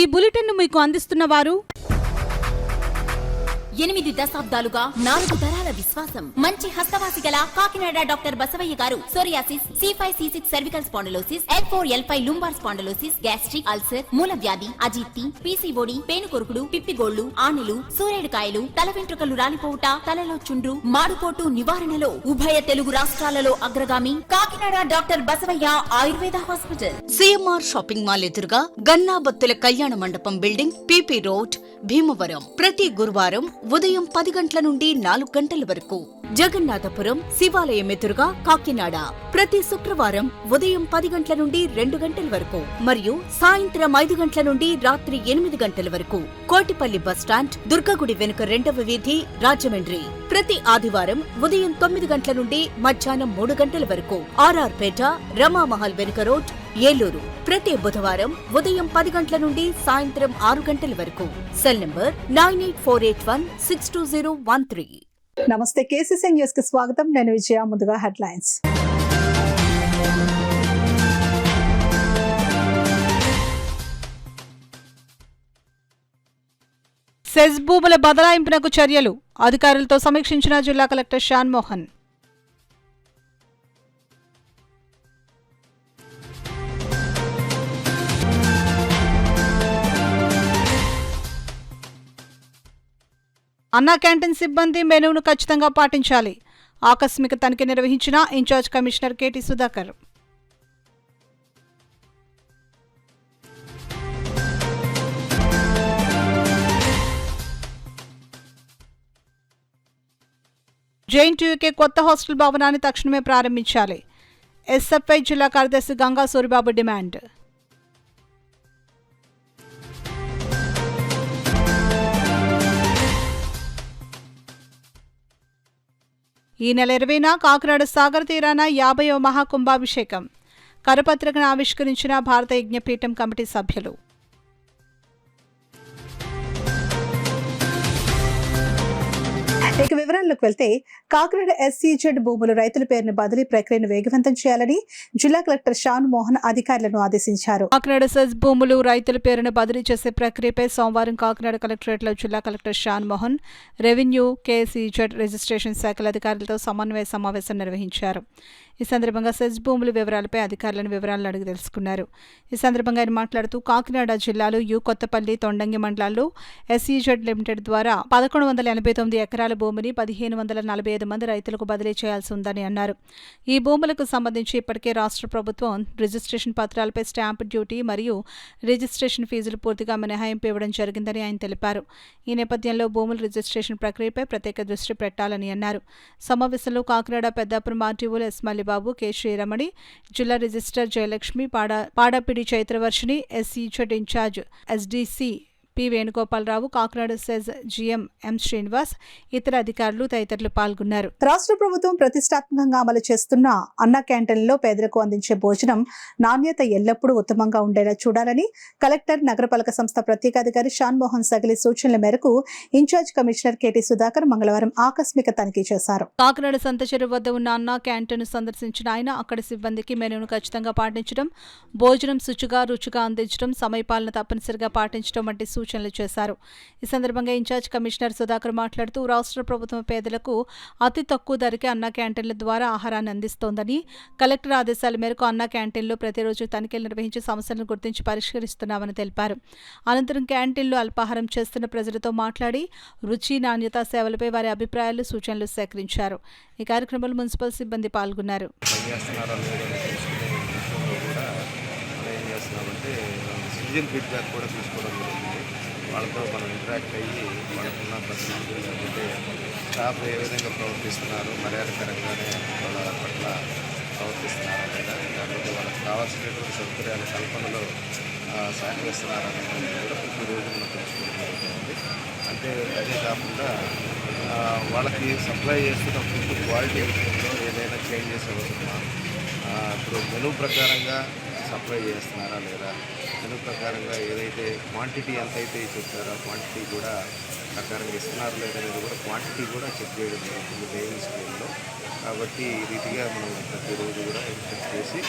ఈ బులెటిన్ మీకు అందిస్తున్న వారు 8 దశాబ్దాలుగా 4 తరాల విశ్వాసం. మంచి హస్తవాసి గల కాకినాడ డాక్టర్ బసవయ్య గారు psoriasis, C5, C6 cervical spondylosis, L4, L5 lumbar spondylosis, gastric ulcer, మూల వ్యాధి, అజీర్తి, PCOD, పేనుకొరుకుడు, పిప్పిగోళ్లు, ఆనెలు, సూరేడుకాయలు, తల వెంట్రుకలు రాలిపోవుట, తలలో చుండ్రు, మాడుపోటు నివారణలో ఉభయ తెలుగు రాష్ట్రాలలో అగ్రగామి Kakinada doctor Basavayya Ayurveda hospital. CMR shopping mall ఎదురుగా గన్నాబత్తుల కళ్యాణ మండపం బిల్డింగ్, PP రోడ్, భీమవరం. ప్రతి గురువారం ఉదయం 10 గంటల నుండి 4 గంటల వరకు. జగన్నాథపురం శివాలయం ఎదురుగా కాకినాడ ప్రతి శుక్రవారం ఉదయం 10 గంటల నుండి 2 గంటల వరకు మరియు సాయంత్రం 5 గంటల నుండి రాత్రి 8 గంటల వరకు. కోటిపల్లి బస్టాండ్, దుర్గగుడి వెనుక 2వ వీధి, రాజమండ్రి. ప్రతి ఆదివారం ఉదయం 9 గంటల నుండి మధ్యాహ్నం 3 గంటల వరకు. RR పేట, రమామహల్ వెనుక రోడ్, ఏలూరు. ప్రతి బుధవారం ఉదయం 10 గంటల నుండి సాయంత్రం 6 గంటల వరకు. Cell number 9848162013. నమస్తే, KCC న్యూస్ కి స్వాగతం. నేను విజయ. ముందుగా హెడ్లైన్స్. సెజ్ భూముల బదలాయింపునకు చర్యలు. అధికారులతో సమీక్షించిన జిల్లా కలెక్టర్ షాన్ మోహన్. అన్నా క్యాంటీన్ సిబ్బంది మెనూను ఖచ్చితంగా పాటించాలి. ఆకస్మిక తనిఖీ నిర్వహించిన ఇన్ఛార్జ్ కమిషనర్ KT సుధాకర్. JNTUకే కొత్త హాస్టల్ భవనాన్ని తక్షణమే ప్రారంభించాలి. SFI జిల్లా కార్యదర్శి గంగా సూరిబాబు డిమాండ్. ఈ నెల 20న కాకినాడ సాగర్ తీరాన 50వ మహాకుంభాభిషేకం. కరపత్రికను ఆవిష్కరించిన భారత యజ్ఞపీఠం కమిటీ సభ్యులు. ఇక వివరాల్లోకి వెళ్తే, కాకినాడ SEZ భూములు రైతుల పేరున బదిలీ ప్రక్రియను వేగవంతం చేయాలని జిల్లా కలెక్టర్ షాన్ మోహన్ అధికారులను ఆదేశించారు. కాకినాడ సెజ్ భూములు రైతుల పేరున బదిలీ చేసే ప్రక్రియపై సోమవారం కాకినాడ కలెక్టరేట్లో జిల్లా collector Shan Mohan, revenue, KSEZ registration శాఖల అధికారులతో సమన్వయ సమావేశం నిర్వహించారు. ఈ సందర్భంగా సెజ్ భూముల వివరాలపై అధికారులను వివరాలను అడిగి తెలుసుకున్నారు. ఈ సందర్భంగా ఆయన మాట్లాడుతూ, కాకినాడ జిల్లాలో కొత్తపల్లి, తొండంగి మండలాల్లో SEZ లిమిటెడ్ ద్వారా 1189 ఎకరాల భూమిని 1545 మంది రైతులకు బదిలీ చేయాల్సి ఉందని అన్నారు. ఈ భూములకు సంబంధించి ఇప్పటికే రాష్ట్ర ప్రభుత్వం రిజిస్ట్రేషన్ పత్రాలపై స్టాంప్ డ్యూటీ మరియు రిజిస్ట్రేషన్ ఫీజులు పూర్తిగా మినహాయింపు ఇవ్వడం జరిగిందని ఆయన తెలిపారు. ఈ నేపథ్యంలో భూముల రిజిస్ట్రేషన్ ప్రక్రియపై ప్రత్యేక దృష్టి పెట్టాలని అన్నారు. సమావేశంలో కాకినాడ పెద్దాపురం RTOలు ఎస్ మల్లిబాబు, K శ్రీరమణి, జిల్లా registrar Jayalakshmi, Padapidi Chaitravarshini, SEZ incharge SDC P Venugopalarao, Kakinada SEZ GM M Srinivas, ఇతర అధికారులు తదితరులు పాల్గొన్నారు. రాష్ట్ర ప్రభుత్వం ప్రతిష్టాత్మకంగా అమలు చేస్తున్న అన్న క్యాంటీన్లో పేదలకు అందించే భోజనం నాణ్యత ఎల్లప్పుడూ ఉత్తమంగా ఉండేలా చూడాలని కలెక్టర్, నగరపాలక సంస్థ ప్రత్యేకాధికారి షాన్ మోహన్ సగిలి సూచనల మేరకు ఇన్ఛార్జ్ కమిషనర్ KT సుధాకర్ మంగళవారం ఆకస్మిక తనిఖీ చేశారు. కాకినాడ సంత చెరువు వద్ద ఉన్న అన్న క్యాంటీన్ సందర్శించిన ఆయన అక్కడి సిబ్బందికి మెనూను ఖచ్చితంగా పాటించడం, భోజనం రుచిగా అందించడం, సమయపాలన తప్పనిసరిగా పాటించడం వంటి సూచనలు చేశారు. ఈ సందర్భంగా ఇన్ఛార్జ్ కమిషనర్ సుధాకర్ మాట్లాడుతూ, రాష్ట్ర ప్రభుత్వం పేదలకు అతి తక్కువ ధరకే అన్న క్యాంటీన్ల ద్వారా ఆహారాన్ని అందిస్తోందని, కలెక్టర్ ఆదేశాల మేరకు అన్న క్యాంటీన్లో ప్రతిరోజు తనిఖీలు నిర్వహించి సమస్యలను గుర్తించి పరిష్కరిస్తున్నామని తెలిపారు. అనంతరం క్యాంటీన్లో అల్పాహారం చేస్తున్న ప్రజలతో మాట్లాడి రుచి, నాణ్యత, సేవలపై వారి అభిప్రాయాలు, సూచనలు సేకరించారు. ఈ కార్యక్రమంలో మున్సిపల్ సిబ్బంది పాల్గొన్నారు. ఫీడ్బ్యాక్ కూడా తీసుకోవడం జరుగుతుంది. వాళ్ళతో మనం ఇంటరాక్ట్ అయ్యి వాళ్ళకున్న పరిస్థితులు, లేకపోతే స్టాఫ్ ఏ విధంగా ప్రవర్తిస్తున్నారు, మర్యాదకరంగానే వాళ్ళ పట్ల ప్రవర్తిస్తున్నారు లేదా, లేకపోతే వాళ్ళకి కావాల్సినటువంటి సౌకర్యాల కల్పనలో సహకరిస్తున్నారనే కూడా ప్రతిరోజు మనం తెలుసుకోవడం జరుగుతుంది. అదే కాకుండా వాళ్ళకి సప్లై చేస్తున్న ఫుడ్ క్వాలిటీ విషయంలో ఏదైనా చేంజెస్ అవుతుందా, ఇప్పుడు మెనూ ప్రకారంగా సప్లై చేస్తున్నారా లేదా, మెనూ ప్రకారంగా ఏదైతే క్వాంటిటీ ఎంతైతే చెప్పారో క్వాంటిటీ కూడా ప్రకారంగా ఇస్తున్నారు లేదనేది కూడా క్వాంటిటీ కూడా చెక్ చేయడం జరుగుతుంది డైలీ స్కేల్లో. కాబట్టి ఈ రీతిగా మనం ప్రతిరోజు కూడా ఇన్స్పెక్ట్ చేసి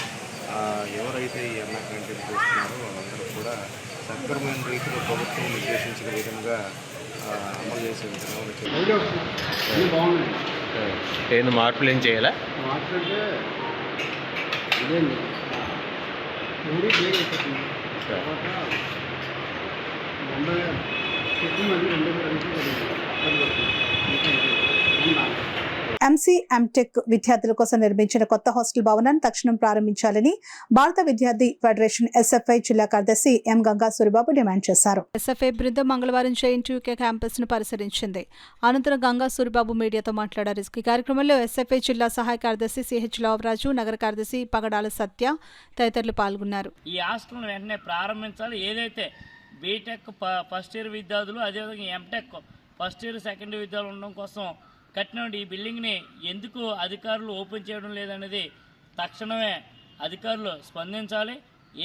ఎవరైతే ఈ అన్న క్యాంటీన్ చేస్తున్నారో వాళ్ళందరూ కూడా సక్రమైన రీతిలో ప్రభుత్వం నిర్దేశించిన విధంగా అమలు చేసే విధంగా ఏంది మార్పులు ఏం చేయాలా? మాట్లాడితే ఇదేండి మూడీ క్లియర్ అయిపోతుంది. తర్వాత 90 చెట్టు మంది 2 ఎంసీ ఎంటెక్ విద్యార్థుల కోసం నిర్మించిన కొత్త హాస్టల్ భవనాన్ని తక్షణం ప్రారంభించాలని భారత విద్యార్థి ఫెడరేషన్ ఎస్ఎఫ్ఐ జిల్లా కార్యదర్శి ఎం గంగా సూరిబాబు డిమాండ్ చేశారు. ఎస్ఎఫ్ఐ బృందం మంగళవారం జేఎన్టీయూకే క్యాంపస్ ను పరిశీలించింది. అనంతరం గంగా సూరిబాబు మీడియాతో మాట్లాడారు. ఈ కార్యక్రమంలో ఎస్ఎఫ్ఐ జిల్లా సహాయ కార్యదర్శి సిహెచ్ లావరాజు, నగర కార్యదర్శి పగడాల సత్య తదితరులు పాల్గొన్నారు. ఈ హాస్టల్ను వెంటనే ప్రారంభించాలి. ఏదైతే బీటెక్ ఫస్ట్ ఇయర్ విద్యార్థులు, అదేవిధంగా MTech first year second year విద్యార్థులు ఉండడం కోసం కట్టినటువంటి ఈ బిల్డింగ్ని ఎందుకు అధికారులు ఓపెన్ చేయడం లేదనేది తక్షణమే అధికారులు స్పందించాలి.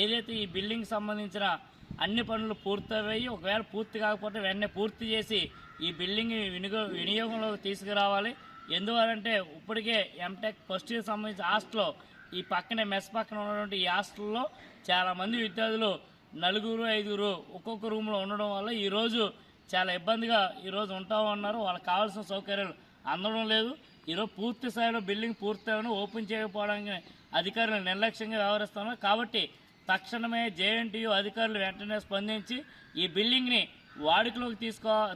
ఏదైతే ఈ బిల్డింగ్ సంబంధించిన అన్ని పనులు పూర్తయ్యాయి, ఒకవేళ పూర్తి కాకపోతే వెంటనే పూర్తి చేసి ఈ బిల్డింగ్ వినియోగంలోకి తీసుకురావాలి. ఎందువలంటే ఇప్పటికే ఎంటెక్ ఫస్ట్ ఇయర్ సంబంధించిన హాస్టల్లో ఈ పక్కనే మెస్ పక్కన ఉన్నటువంటి ఈ హాస్టల్లో చాలామంది విద్యార్థులు 4-5 ఒక్కొక్క రూమ్లో ఉండడం వల్ల ఈరోజు చాలా ఇబ్బందిగా ఈరోజు ఉంటామన్నారు. వాళ్ళకి కావాల్సిన సౌకర్యాలు అందడం లేదు. ఈరోజు పూర్తి స్థాయిలో బిల్డింగ్ పూర్తయిన ఓపెన్ చేయకపోవడానికి అధికారులు నిర్లక్ష్యంగా వ్యవహరిస్తున్నారు. కాబట్టి తక్షణమే జేఎన్టీయూ అధికారులు వెంటనే స్పందించి ఈ బిల్డింగ్ని వాడుకలోకి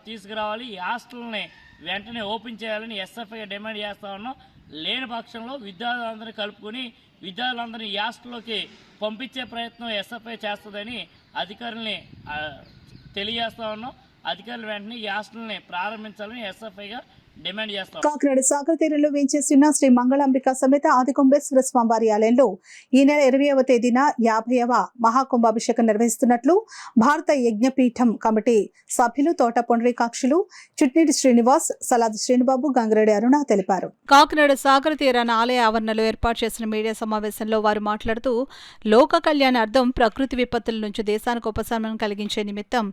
తీసుకురావాలి. ఈ హాస్టల్ని వెంటనే ఓపెన్ చేయాలని ఎస్ఎఫ్ఐ డిమాండ్ చేస్తా ఉన్నాం. లేని పక్షంలో విద్యార్థులందరినీ కలుపుకొని విద్యార్థులందరినీ ఈ హాస్టల్లోకి పంపించే ప్రయత్నం ఎస్ఎఫ్ఐ చేస్తుందని అధికారుల్ని తెలియజేస్తా ఉన్నాం. అధికారులు వెంటనే ఈ హాస్టల్ని ప్రారంభించాలని ఎస్ఎఫ్ఐగా డిమాండ్ చేస్తాం. కాకినాడ సాగర్ తీరంలో వేంచేసిన శ్రీ మంగళాంబిక సమేత ఆదికుంభేశ్వర స్వామివారి ఆలయంలో ఈ నెల 20వ తేదీన 50వ మహాకుంభాభిషేకం నిర్వహిస్తున్నట్లు భారత యజ్ఞపీఠం కమిటీ సభ్యులు తోట పొండరీకాక్షులు, చుట్నీటి శ్రీనివాస్, సలాది శ్రీనిబాబు, గంగిరెడ్డి అరుణ తెలిపారు. కాకినాడ సాగర్ తీరాన ఆలయ ఆవరణలో ఏర్పాటు చేసిన మీడియా సమావేశంలో వారు మాట్లాడుతూ లోక కళ్యాణార్థం ప్రకృతి విపత్తుల నుంచి దేశానికి ఉపశమనం కలిగించే నిమిత్తం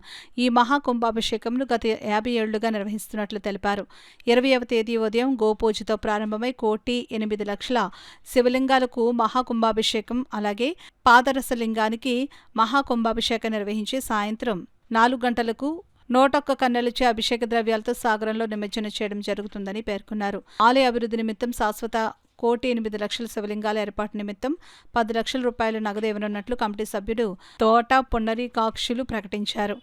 ఈ మహాకుంభాభిషేకంను గత 50 ఏళ్లుగా నిర్వహిస్తున్నట్లు తెలిపారు. 20వ తేదీ ఉదయం గోపూజతో ప్రారంభమై 1,08,00,000 శివలింగాలకు మహాకుంభాభిషేకం, అలాగే పాదరసలింగానికి మహాకుంభాభిషేకం నిర్వహించి సాయంత్రం 4 గంటలకు 101 కన్నెలచే అభిషేక ద్రవ్యాలతో సాగరంలో నిమజ్జనం చేయడం జరుగుతుందని పేర్కొన్నారు. ఆలయ అభివృద్ధి నిమిత్తం శాశ్వత 1,08,00,000 శివలింగాల ఏర్పాటు నిమిత్తం 10 లక్షల రూపాయలు నగదు ఇవ్వనున్నట్లు కమిటీ సభ్యుడు తోట పొండరీకాక్షులు ప్రకటించారు.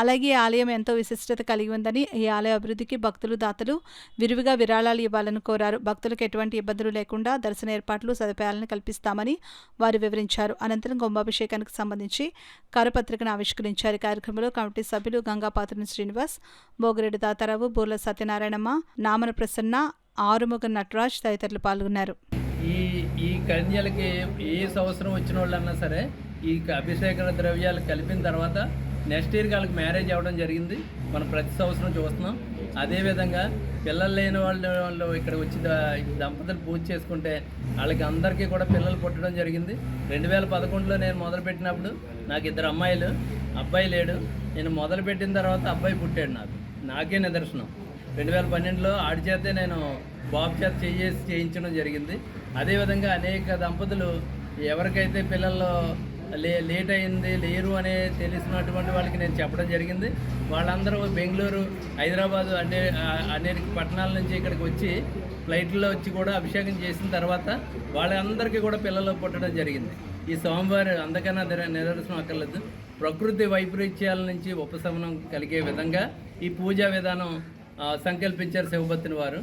అలాగే ఈ ఆలయం ఎంతో విశిష్టత కలిగి ఉందని, ఈ ఆలయ అభివృద్ధికి భక్తులు, దాతలు విరివిగా విరాళాలు ఇవ్వాలని కోరారు. భక్తులకు ఎటువంటి ఇబ్బందులు లేకుండా దర్శన ఏర్పాట్లు, సదుపాయాలను కల్పిస్తామని వారు వివరించారు. అనంతరం కుంభాభిషేకానికి సంబంధించి కరపత్రికను ఆవిష్కరించారు. కార్యక్రమంలో కమిటీ సభ్యులు గంగాపాత్రుని శ్రీనివాస్, బోగిరెడ్డి తాతారావు, బూర్ల సత్యనారాయణమ్మ, నామన ప్రసన్న, ఆరుముగ నటరాజ్ తదితరులు పాల్గొన్నారు. ఈ కన్యలకి ఏ సంవత్సరం వచ్చిన వాళ్ళన్నా సరే ఈ అభిషేక ద్రవ్యాలు కలిపిన తర్వాత నెక్స్ట్ ఇయర్కి వాళ్ళకి మ్యారేజ్ అవ్వడం జరిగింది. మనం ప్రతి సంవత్సరం చూస్తున్నాం. అదేవిధంగా పిల్లలు లేని వాళ్ళు ఇక్కడ వచ్చి దంపతులు పూజ చేసుకుంటే వాళ్ళకి అందరికీ కూడా పిల్లలు పుట్టడం జరిగింది. 2011లో నేను మొదలుపెట్టినప్పుడు నాకు 2 అమ్మాయిలు, అబ్బాయి లేడు. నేను మొదలుపెట్టిన తర్వాత అబ్బాయి పుట్టాడు. నాకే నిదర్శనం. 2012లో ఆడి చేతే నేను బాబు చేత చేయించడం జరిగింది. అదేవిధంగా అనేక దంపతులు ఎవరికైతే పిల్లలు లేట్ అయింది, లేరు అనే తెలిసినటువంటి వాళ్ళకి నేను చెప్పడం జరిగింది. వాళ్ళందరూ బెంగళూరు, హైదరాబాదు అనేక పట్టణాల నుంచి ఇక్కడికి వచ్చి ఫ్లైట్లో వచ్చి కూడా అభిషేకం చేసిన తర్వాత వాళ్ళందరికీ కూడా పిల్లలు పుట్టడం జరిగింది. ఈ స్వామివారి అందకన్నా నిదర్శనం అక్కర్లేదు. ప్రకృతి వైపరీత్యాల నుంచి ఉపశమనం కలిగే విధంగా ఈ పూజా విధానం సంకల్పించారు శివభక్తుని వారు.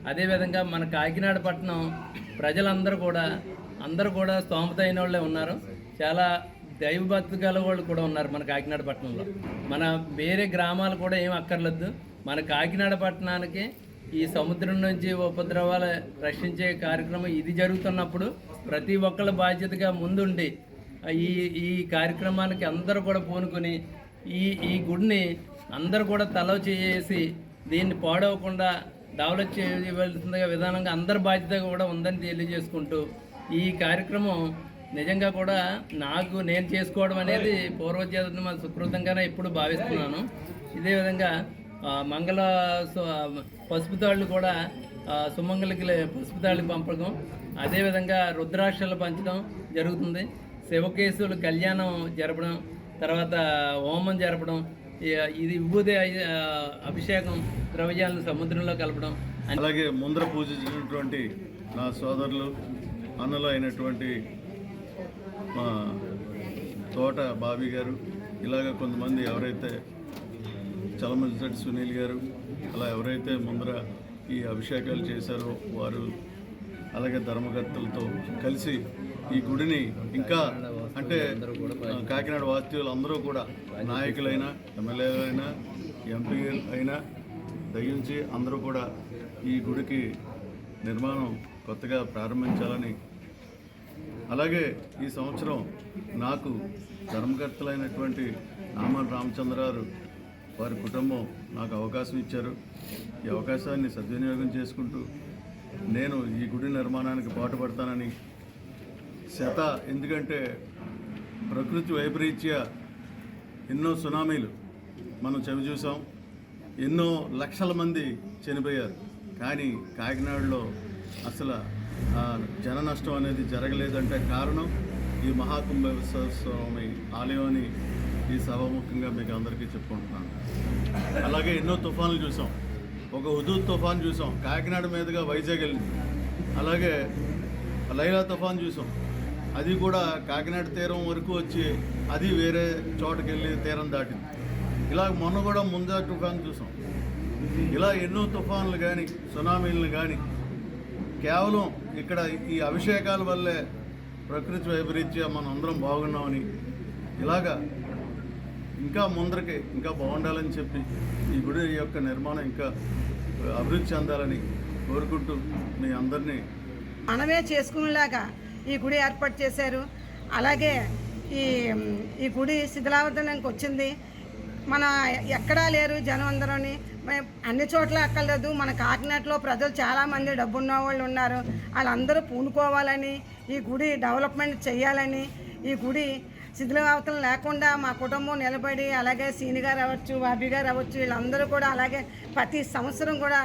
అదేవిధంగా మన కాకినాడ పట్టణం ప్రజలందరూ కూడా స్తోమత అయిన వాళ్ళే ఉన్నారు. చాలా దైవభక్తి గల వాళ్ళు కూడా ఉన్నారు మన కాకినాడ పట్టణంలో. మన వేరే గ్రామాలు కూడా ఏం అక్కర్లేదు. మన కాకినాడ పట్టణానికి ఈ సముద్రం నుంచి ఉపద్రవాలు రక్షించే కార్యక్రమం ఇది జరుగుతున్నప్పుడు ప్రతి ఒక్కళ్ళ బాధ్యతగా ముందుండి ఈ కార్యక్రమానికి అందరూ కూడా పూనుకొని ఈ గుడిని అందరూ కూడా తలో చేసి దీన్ని పాడవకుండా డెవలప్ చేయవలసిందిగా విధానంగా అందరి బాధ్యత కూడా ఉందని తెలియజేసుకుంటూ ఈ కార్యక్రమం నిజంగా కూడా నేను చేసుకోవడం అనేది పూర్వజన్మ సుకృతంగానే ఎప్పుడు భావిస్తున్నాను. ఇదే విధంగా మంగళ పసుపు తాళ్ళు కూడా సుమంగళకి పసుపు తాళ్ళు పంపడం, అదేవిధంగా రుద్రాక్షలు పంచడం జరుగుతుంది. శివకేశులు కళ్యాణం జరపడం, తర్వాత హోమం జరపడం, ఇది విభూతి అభిషేకం ద్రవ్యాలను సముద్రంలో కలపడం. అలాగే ముందర పూజించినటువంటి నా సోదరులు అన్నలు అయినటువంటి మా తోట బాబీ గారు, ఇలాగ కొంతమంది ఎవరైతే చలమలశెట్టి సునీల్ గారు, అలా ఎవరైతే ముందర ఈ అభిషేకాలు చేశారో వారు, అలాగే ధర్మకర్తలతో కలిసి ఈ గుడిని ఇంకా అంటే కాకినాడ వాస్తవ్యులు అందరూ కూడా నాయకులైనా, ఎమ్మెల్యేలైనా, ఎంపీ అయినా దయించి అందరూ కూడా ఈ గుడికి నిర్మాణం కొత్తగా ప్రారంభించాలని, అలాగే ఈ సంవత్సరం నాకు ధర్మకర్తలైనటువంటి నామన్ రామచంద్రారు వారి కుటుంబం నాకు అవకాశం ఇచ్చారు. ఈ అవకాశాన్ని సద్వినియోగం చేసుకుంటూ నేను ఈ గుడి నిర్మాణానికి పాటుపడతానని ఎందుకంటే ప్రకృతి వైపరీత్యా ఎన్నో సునామీలు మనం చవిచూసాం, ఎన్నో లక్షల మంది చనిపోయారు. కానీ కాకినాడలో అసలు జన నష్టం అనేది జరగలేదంటే కారణం ఈ మహాకుంభస్వామి ఆలయం అని ఈ సభాముఖంగా మీకు అందరికీ చెప్పుకుంటున్నాను. అలాగే ఎన్నో తుఫాన్లు చూసాం. ఒక హుదూద్ తుఫాన్ చూసాం, కాకినాడ మీదుగా వైజాగ్ వెళ్ళింది. అలాగే లైలా తుఫాన్ చూసాం, అది కూడా కాకినాడ తీరం వరకు వచ్చి అది వేరే చోటుకి వెళ్ళి తీరం దాటింది. ఇలా మొన్న కూడా ముందా తుఫాన్ చూసాం. ఇలా ఎన్నో తుఫాన్లు కానీ సునామీలను కానీ కేవలం ఇక్కడ ఈ అభిషేకాల వల్లే ప్రకృతి వైపరీత్యా మనం అందరం బాగున్నామని, ఇలాగా ఇంకా ముందరికి ఇంకా బాగుండాలని చెప్పి ఈ గుడి యొక్క నిర్మాణం ఇంకా అభివృద్ధి చెందాలని కోరుకుంటూ మీ అందరినీ మనమే చేసుకునేలాగా ఈ గుడి ఏర్పాటు చేశారు. అలాగే ఈ గుడి శిథిలావతరణకి వచ్చింది. మన ఎక్కడా లేరు జనం అందరూని, అన్ని చోట్ల అక్కర్లేదు. మన కాకినాడలో ప్రజలు చాలామంది డబ్బున్న వాళ్ళు ఉన్నారు. వాళ్ళందరూ పూనుకోవాలని, ఈ గుడి డెవలప్మెంట్ చేయాలని, ఈ గుడి శిథిలావతరణ లేకుండా మా కుటుంబం నిలబడి, అలాగే సీని గారు అవ్వచ్చు, బాబీ గారు అవ్వచ్చు, వీళ్ళందరూ కూడా అలాగే ప్రతి సంవత్సరం కూడా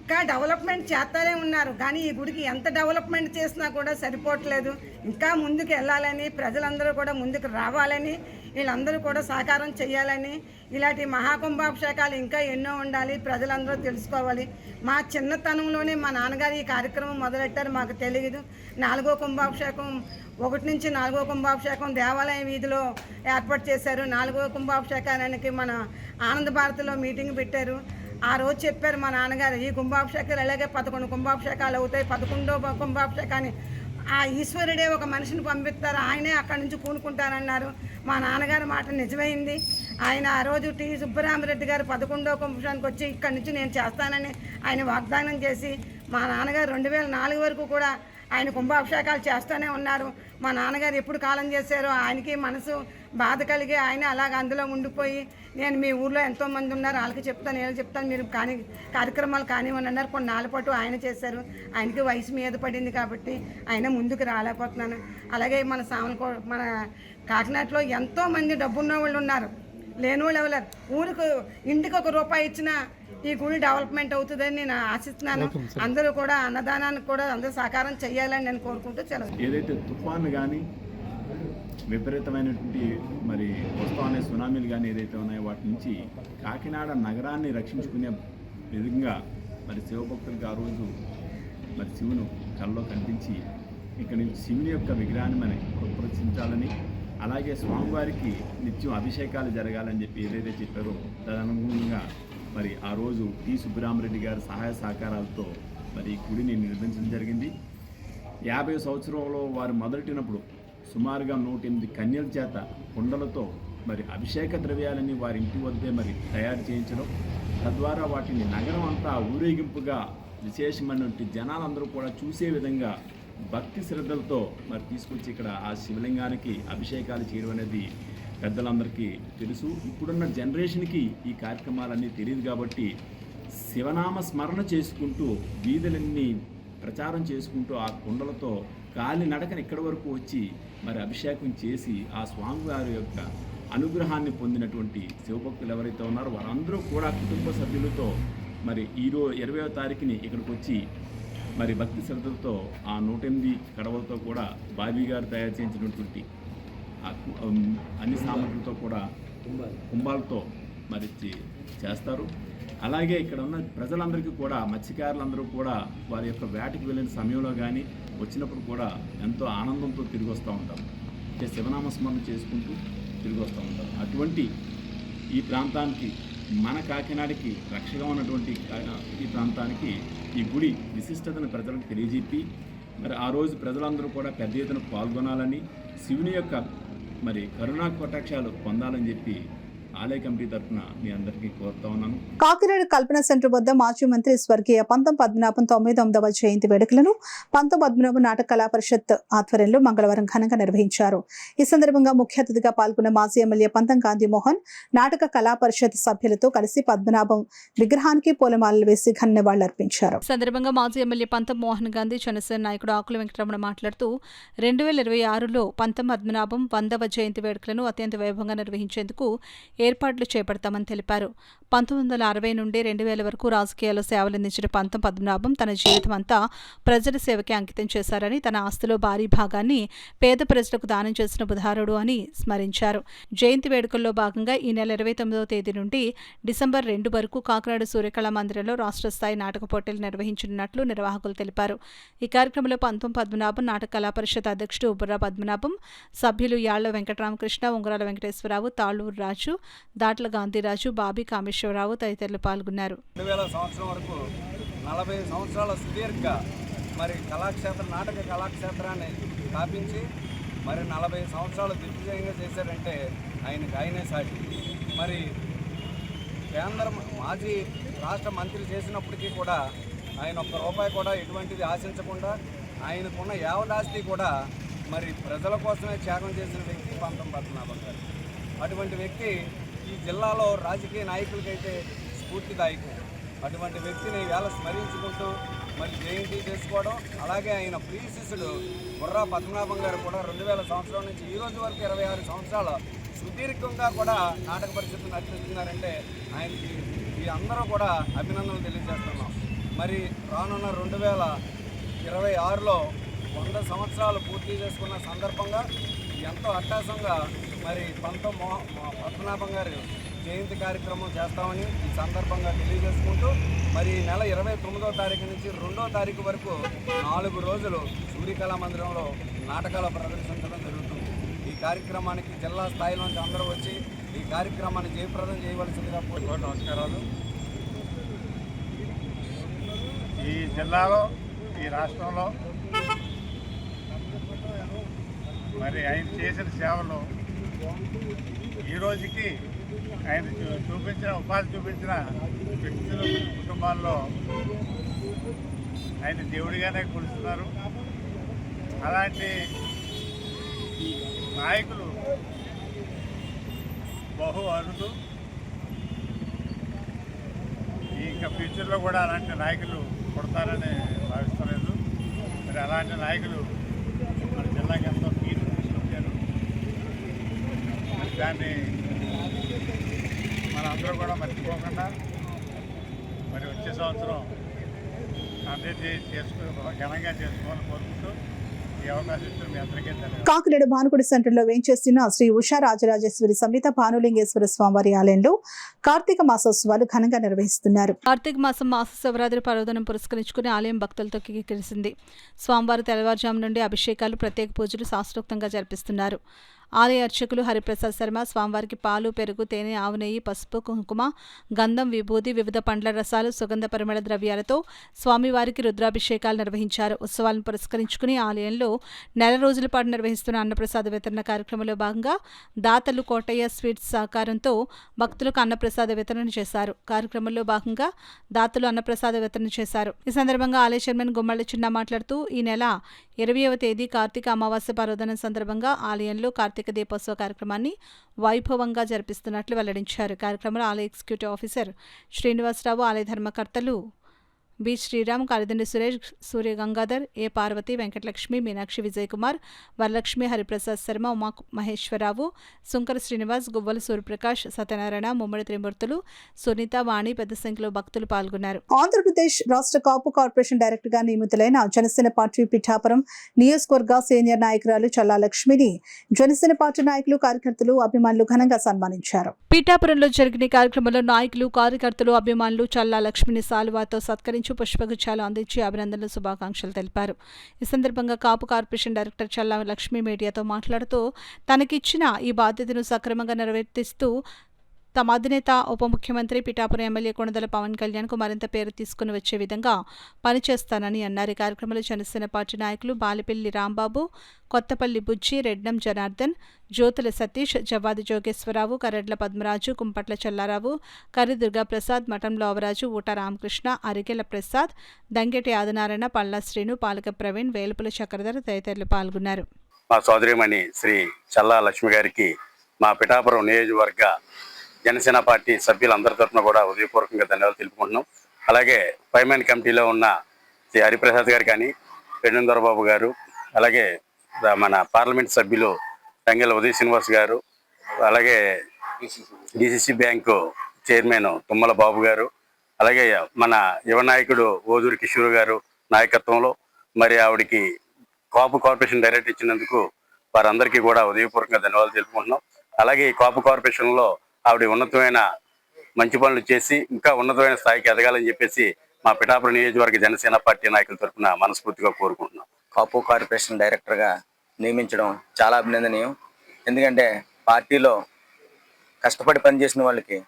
ఇంకా డెవలప్మెంట్ చేస్తూనే ఉన్నారు. కానీ ఈ గుడికి ఎంత డెవలప్మెంట్ చేసినా కూడా సరిపోవట్లేదు. ఇంకా ముందుకు వెళ్ళాలని, ప్రజలందరూ కూడా ముందుకు రావాలని, వీళ్ళందరూ కూడా సహకారం చేయాలని, ఇలాంటి మహాకుంభాభిషేకాలు ఇంకా ఎన్నో ఉండాలి, ప్రజలందరూ తెలుసుకోవాలి. మా చిన్నతనంలోనే మా నాన్నగారు ఈ కార్యక్రమం మొదలెట్టారు, మాకు తెలియదు. 4వ కుంభాభిషేకం 1 నుంచి 4వ కుంభాభిషేకం దేవాలయం వీధిలో ఏర్పాటు చేశారు. 4వ కుంభాభిషేకానికి మన ఆనంద భారతిలో మీటింగ్ పెట్టారు. ఆ రోజు చెప్పారు మా నాన్నగారు, ఈ కుంభాభిషేకాలు అలాగే 11 కుంభాభిషేకాలు అవుతాయి. 11వ కుంభాభిషేకాన్ని ఆ ఈశ్వరుడే ఒక మనిషిని పంపిస్తారు, ఆయనే అక్కడి నుంచి కూనుకుంటారన్నారు. మా నాన్నగారి మాట నిజమైంది. ఆయన ఆ రోజు టి సుబ్బరామరెడ్డి గారు 11వ కుంభాభిషేకానికి వచ్చి ఇక్కడి నుంచి నేను చేస్తానని ఆయన వాగ్దానం చేసి, మా నాన్నగారు 2004 వరకు కూడా ఆయన కుంభాభిషేకాలు చేస్తూనే ఉన్నారు. మా నాన్నగారు ఎప్పుడు కాలం చేశారో ఆయనకి మనసు బాధ కలిగి ఆయన అలాగ అందులో ఉండిపోయి, నేను మీ ఊర్లో ఎంతోమంది ఉన్నారు వాళ్ళకి చెప్తాను, నేను చెప్తాను, మీరు కార్యక్రమాలు కానివ్వండి అన్నారు. కొన్ని నాలుగు పాటు ఆయన చేశారు. ఆయనకి వయసు మీద పడింది కాబట్టి ఆయన ముందుకు రాలేకపోతున్నాను. అలాగే మన కాకినాడలో ఎంతోమంది డబ్బున్న వాళ్ళు ఉన్నారు, లేని వాళ్ళు ఎవరు. ఊరికి ఇంటికి 1 రూపాయి ఇచ్చినా ఈ గుడి డెవలప్మెంట్ అవుతుందని నేను ఆశిస్తున్నాను. అందరూ కూడా అన్నదానానికి కూడా అందరూ సహకారం చేయాలని నేను కోరుకుంటూ సెలవు. ఏదైతే తుఫాను కానీ విపరీతమైనటువంటి మరి వస్తానే సునామీలు కానీ ఏదైతే ఉన్నాయో వాటి నుంచి కాకినాడ నగరాన్ని రక్షించుకునే విధంగా మరి శివభక్తులకు ఆ రోజు మరి శివును కళ్ళలో కనిపించి ఇక్కడ నుంచి శివుని యొక్క విగ్రహాన్ని మనం ప్రదర్శించాలని, అలాగే స్వామివారికి నిత్యం అభిషేకాలు జరగాలని చెప్పి ఏదైతే చెప్పారో తదనుగుణంగా మరి ఆ రోజు టి సుబ్బరామరెడ్డి గారి సహాయ సహకారాలతో మరి ఈ గుడిని నిర్మించడం జరిగింది. 50వ సంవత్సరంలో వారు మొదలెట్టినప్పుడు సుమారుగా 108 కన్యల చేత కుండలతో మరి అభిషేక ద్రవ్యాలని వారి ఇంటి వద్దే మరి తయారు చేయించడం, తద్వారా వాటిని నగరం అంతా ఊరేగింపుగా విశేషమైనటువంటి జనాలందరూ కూడా చూసే విధంగా భక్తి శ్రద్ధలతో మరి తీసుకొచ్చి ఇక్కడ ఆ శివలింగానికి అభిషేకాలు చేయడం అనేది పెద్దలందరికీ తెలుసు. ఇప్పుడున్న జనరేషన్కి ఈ కార్యక్రమాలన్నీ తెలియదు కాబట్టి శివనామ స్మరణ చేసుకుంటూ వీధులన్నీ ప్రచారం చేసుకుంటూ ఆ కుండలతో కాలి నడకని ఇక్కడి వరకు వచ్చి మరి అభిషేకం చేసి ఆ స్వామివారి యొక్క అనుగ్రహాన్ని పొందినటువంటి శివభక్తులు ఎవరైతే ఉన్నారో వారందరూ కూడా కుటుంబ సభ్యులతో మరి 20వ తారీఖుని ఇక్కడికి వచ్చి మరి భక్తి శ్రద్ధలతో ఆ 108 కడవలతో కూడా బాబీ గారు తయారు చేయించినటువంటి అన్ని సామగ్రితో కూడా కుంభాలతో మరి చేస్తారు. అలాగే ఇక్కడ ఉన్న ప్రజలందరికీ కూడా, మత్స్యకారులందరూ కూడా వారి యొక్క వేటకి వెళ్ళిన సమయంలో కానీ వచ్చినప్పుడు కూడా ఎంతో ఆనందంతో తిరిగి వస్తూ ఉంటారు. అంటే శివనామస్మరణ చేసుకుంటూ తిరిగి వస్తూ ఉంటారు. అటువంటి ఈ ప్రాంతానికి, మన కాకినాడకి రక్షగా ఉన్నటువంటి ఈ ప్రాంతానికి ఈ గుడి విశిష్టతను ప్రజలకు తెలియజెప్పి మరి ఆ రోజు ప్రజలందరూ కూడా పెద్ద ఎత్తున పాల్గొనాలని, శివుని యొక్క మరి కరుణా కటాక్షాలు పొందాలని చెప్పి ఆలయ కమిటీ తరఫున మీ అందరికీ కోరుతా ఉన్నాను. కాకినాడ కల్పన సెంటర్ వద్ద మాజీ మంత్రి స్వర్గీయ పంతం పద్మనాభం 99వ జయంతి వేడుకలను పంతం పద్మనాభం నాటక కళా పరిషత్ ఆధ్వర్యంలో మంగళవారం ఘనంగా నిర్వహించారు. ఈ సందర్భంగా ముఖ్య అతిథిగా పాల్గొన్న మాజీ ఎమ్మెల్యే పంతం గాంధీ మోహన్ నాటక కళా పరిషత్ సభ్యులతో కలిసి పద్మనాభం విగ్రహానికి పూలమాలలు వేసి ఘన నివాళులర్పించారు. సందర్భంగా మాజీ ఎమ్మెల్యే పంతం మోహన్ గాంధీ, జనసేన నాయకుడు ఆకుల వెంకటరమణ మాట్లాడుతూ 2026లో పంతం పద్మనాభం 100వ జయంతి వేడుకలను అత్యంత వైభవంగా నిర్వహించేందుకు ఏర్పాట్లు చేపడతామని తెలిపారు. 1960 నుండి 2000 వరకు రాజకీయాల్లో సేవలందించిన పంతం పద్మనాభం తన జీవితం అంతా ప్రజల సేవకి అంకితం చేశారని, తన ఆస్తిలో భారీ భాగాన్ని పేద ప్రజలకు దానం చేసిన ఉదాహరుడు అని స్మరించారు. జయంతి వేడుకల్లో భాగంగా ఈ నెల 29వ తేదీ నుండి డిసెంబర్ 2 వరకు కాకినాడ సూర్యకళా మందిరంలో రాష్ట్ర స్థాయి నాటక పోటీలు నిర్వహించనున్నట్లు నిర్వాహకులు తెలిపారు. ఈ కార్యక్రమంలో పంతం పద్మనాభం నాటక కళా పరిషత్ అధ్యక్షుడు బుర్రా పద్మనాభం, సభ్యులు యాళ్ల వెంకటరామకృష్ణ, ఉంగరాల వెంకటేశ్వరరావు, తాళ్లూరు రాజు, దాట్ల గాంధీరాజు, బాబీ కామేశ్వరరావు తదితరులు పాల్గొన్నారు. 2000 సంవత్సరం వరకు 40 సంవత్సరాల సుదీర్ఘ మరి నాటక కళాక్షేత్రాన్ని స్థాపించి మరి 40 సంవత్సరాలు దిగ్విజయంగా చేశారంటే ఆయనే సాటి. మరి కేంద్ర మాజీ రాష్ట్ర మంత్రి చేసినప్పటికీ కూడా ఆయన ఒక్క రూపాయి కూడా ఎటువంటిది ఆశించకుండా ఆయనకున్న యావదాస్తి కూడా మరి ప్రజల కోసమే త్యాగం చేసిన వ్యక్తి పంతం పద్మనాభం గారు. అటువంటి వ్యక్తి ఈ జిల్లాలో రాజకీయ నాయకులకైతే స్ఫూర్తిదాయకం. అటువంటి వ్యక్తిని వేళ స్మరించుకుంటూ మరి జయంతి చేసుకోవడం, అలాగే ఆయన ప్రియ శిష్యుడు బుర్రా పద్మనాభం గారు కూడా 2000 సంవత్సరం నుంచి ఈ రోజు వరకు 26 సంవత్సరాల సుదీర్ఘంగా కూడా నాటక పరిషత్తు నడిపిస్తున్నారంటే ఆయనకి ఈ అందరూ కూడా అభినందనలు తెలియజేస్తున్నాం. మరి రానున్న 2026లో 100 సంవత్సరాలు పూర్తి చేసుకున్న సందర్భంగా ఎంతో అట్టాసంగా మరి పంతం పద్మనాభం గారు జయంతి కార్యక్రమం చేస్తామని ఈ సందర్భంగా తెలియజేసుకుంటూ మరి ఈ నెల 29వ తారీఖు నుంచి 2వ తారీఖు వరకు 4 రోజులు సూర్యకళా మందిరంలో నాటకాలు ప్రదర్శించడం జరుగుతుంది. ఈ కార్యక్రమానికి జిల్లా స్థాయి నుంచి అందరూ వచ్చి ఈ కార్యక్రమాన్ని జయప్రదం చేయవలసిందిగా కోరుకుంటూ నమస్కారాలు. ఈ జిల్లాలో, ఈ రాష్ట్రంలో మరి ఆయన చేసిన సేవలు ఈ రోజుకి ఆయన ఉపాధి చూపించిన వ్యక్తులు, కుటుంబాల్లో ఆయన దేవుడిగానే కొలుస్తున్నారు. అలాంటి నాయకులు బహు అరుదు. ఇంకా ఫ్యూచర్లో కూడా అలాంటి నాయకులు పుడతారని భావిస్తలేదు. మరి అలాంటి నాయకులు మన జిల్లాకి ఎంతో కీర్తి తీసుకొచ్చారు. దాన్ని మనందరూ కూడా మర్చిపోకుండా మరి వచ్చే సంవత్సరం అందరికీ ఘనంగా చేసుకోవాలని కోరుకుంటూ ఈ అవకాశం ఇచ్చిన మీ అందరికీ ధన్యవాదాలు. కాకినాడ భానుగుడి సెంటర్లో వేంచేస్తున్న శ్రీ ఉషా రాజరాజేశ్వరి సమేత భానులింగేశ్వర స్వామివారి ఆలయంలో కార్తీక మాసోత్సవాలు ఘనంగా నిర్వహిస్తున్నారు. కార్తీక మాసం మాస శివరాత్రి పర్వదినం పురస్కరించుకుని ఆలయం భక్తులతో కిక్కిరిసింది. స్వామివారి తెల్లవారుజాము నుండి అభిషేకాలు, ప్రత్యేక పూజలు శాస్త్రోక్తంగా జరిపిస్తున్నారు. ఆలయ అర్చకులు హరిప్రసాద్ శర్మ స్వామివారికి పాలు, పెరుగు, తేనె, ఆవు నెయ్యి, పసుపు, కుంకుమ, గంధం, విభూది, వివిధ పండ్ల రసాలు, సుగంధ పరిమళ ద్రవ్యాలతో స్వామివారికి రుద్రాభిషేకాలు నిర్వహించారు. ఉత్సవాలను పురస్కరించుకుని ఆలయంలో నెల రోజుల పాటు నిర్వహిస్తున్న అన్నప్రసాద వితరణ కార్యక్రమంలో భాగంగా దాతలు కోటయ్య స్వీట్స్ సహకారంతో భక్తులకు అన్నప్రసాద వితరణ చేశారు. కార్యక్రమంలో భాగంగా దాతలు అన్నప్రసాద వితరణ చేశారు. ఈ సందర్భంగా ఆలయ చైర్మన్ గుమ్మళ్ళ చిన్న మాట్లాడుతూ ఈ నెల 20వ తేదీ కార్తీక అమావాస్య పర్వదినం సందర్భంగా ఆలయంలో కార్తీక దీపోత్సవ కార్యక్రమాన్ని వైభవంగా జరిపిస్తున్నట్లు వెల్లడించారు. కార్యక్రమంలో ఆలయ ఎగ్జిక్యూటివ్ ఆఫీసర్ శ్రీనివాసరావు, ఆలయ ధర్మకర్తలు బి శ్రీరామ్, కలిదండి సురేష్, సూర్య గంగాధర్, ఏ పార్వతి, వెంకటలక్ష్మి, మీనాక్షి విజయకుమార్, వరలక్ష్మి, హరిప్రసాద్ శర్మ, ఉమా మహేశ్వరరావు, సుంకర శ్రీనివాస్, గువ్వల సూర్యప్రకాష్, సత్యనారాయణ, ముమ్మడి త్రిమూర్తులు, సునీత, వాణి పెద్ద సంఖ్యలో భక్తులు పాల్గొన్నారు. ఆంధ్రప్రదేశ్ రాష్ట్ర కాపు కార్పొరేషన్ డైరెక్టర్ గా నియమితులైన జనసేన పార్టీ పిఠాపురం నియోజకవర్గ సీనియర్ నాయకురాలు చల్లా లక్ష్మిని జనసేన పార్టీ నాయకులు, కార్యకర్తలు, అభిమానులు ఘనంగా సన్మానించారు. పిఠాపురంలో జరిగిన కార్యక్రమంలో నాయకులు, కార్యకర్తలు, అభిమానులు చల్లా లక్ష్మిని సాలువాతో సత్కరించి పుష్పగుచ్చాలు అందించి అభినందనలు, శుభాకాంక్షలు తెలిపారు. ఈ సందర్భంగా కాపు కార్పొరేషన్ డైరెక్టర్ చల్లా లక్ష్మి మీడియాతో మాట్లాడుతూ తనకిచ్చిన ఈ బాధ్యతను సక్రమంగా నిర్వర్తిస్తూ తమ అధినేత ఉప ముఖ్యమంత్రి పిఠాపురం ఎమ్మెల్యే కొణిదెల పవన్ కళ్యాణ్కు మరింత పేరు తీసుకుని వచ్చే విధంగా పనిచేస్తానని అన్నారు. ఈ కార్యక్రమంలో జనసేన పార్టీ నాయకులు బాలిపల్లి రాంబాబు, కొత్తపల్లి బుజ్జి, రెడ్డం జనార్దన్, జ్యోతుల సతీష్, జవ్వాది జోగేశ్వరరావు, కరెడ్ల పద్మరాజు, కుంపట్ల చల్లారావు, కర్రి దుర్గాప్రసాద్, మఠంలో అవరాజు, ఊట రామకృష్ణ, అరికెల ప్రసాద్, దంగెటి ఆదినారాయణ, పల్లా శ్రీను, పాలక ప్రవీణ్, వేలుపుల చక్రధర్ తదితరులు పాల్గొన్నారు. మా సోదరిమణి శ్రీ చల్లా లక్ష్మి గారికి మా పిఠాపురం నియోజకవర్గ జనసేన పార్టీ సభ్యులందరి తరఫున కూడా హృదయపూర్వకంగా ధన్యవాదాలు తెలుపుకుంటున్నాం. అలాగే పైమాన్ కమిటీలో ఉన్న శ్రీ హరిప్రసాద్ గారు కానీ, పెన్నందరబాబు గారు, అలాగే మన పార్లమెంట్ సభ్యులు తంగెల ఉదయ శ్రీనివాస్ గారు, అలాగే డిసిసి బ్యాంకు చైర్మన్ తుమ్మల బాబు గారు, అలాగే మన యువ నాయకుడు ఓదూరి కిషోర్ గారు నాయకత్వంలో మరి ఆవిడికి కాపు కార్పొరేషన్ డైరెక్టర్ ఇచ్చినందుకు వారందరికీ కూడా హృదయపూర్వకంగా ధన్యవాదాలు తెలుపుకుంటున్నాం. అలాగే ఈ కాపు కార్పొరేషన్లో ఆవిడ ఉన్నతమైన మంచి పనులు చేసి ఇంకా ఉన్నతమైన స్థాయికి ఎదగాలని చెప్పేసి మా పిఠాపురం నియోజకవర్గ జనసేన పార్టీ నాయకుల తరఫున మనస్ఫూర్తిగా కోరుకుంటున్నాం. కాపు కార్పొరేషన్ డైరెక్టర్గా నియమించడం చాలా అభినందనీయం. ఎందుకంటే పార్టీలో కష్టపడి పనిచేసిన వాళ్ళకి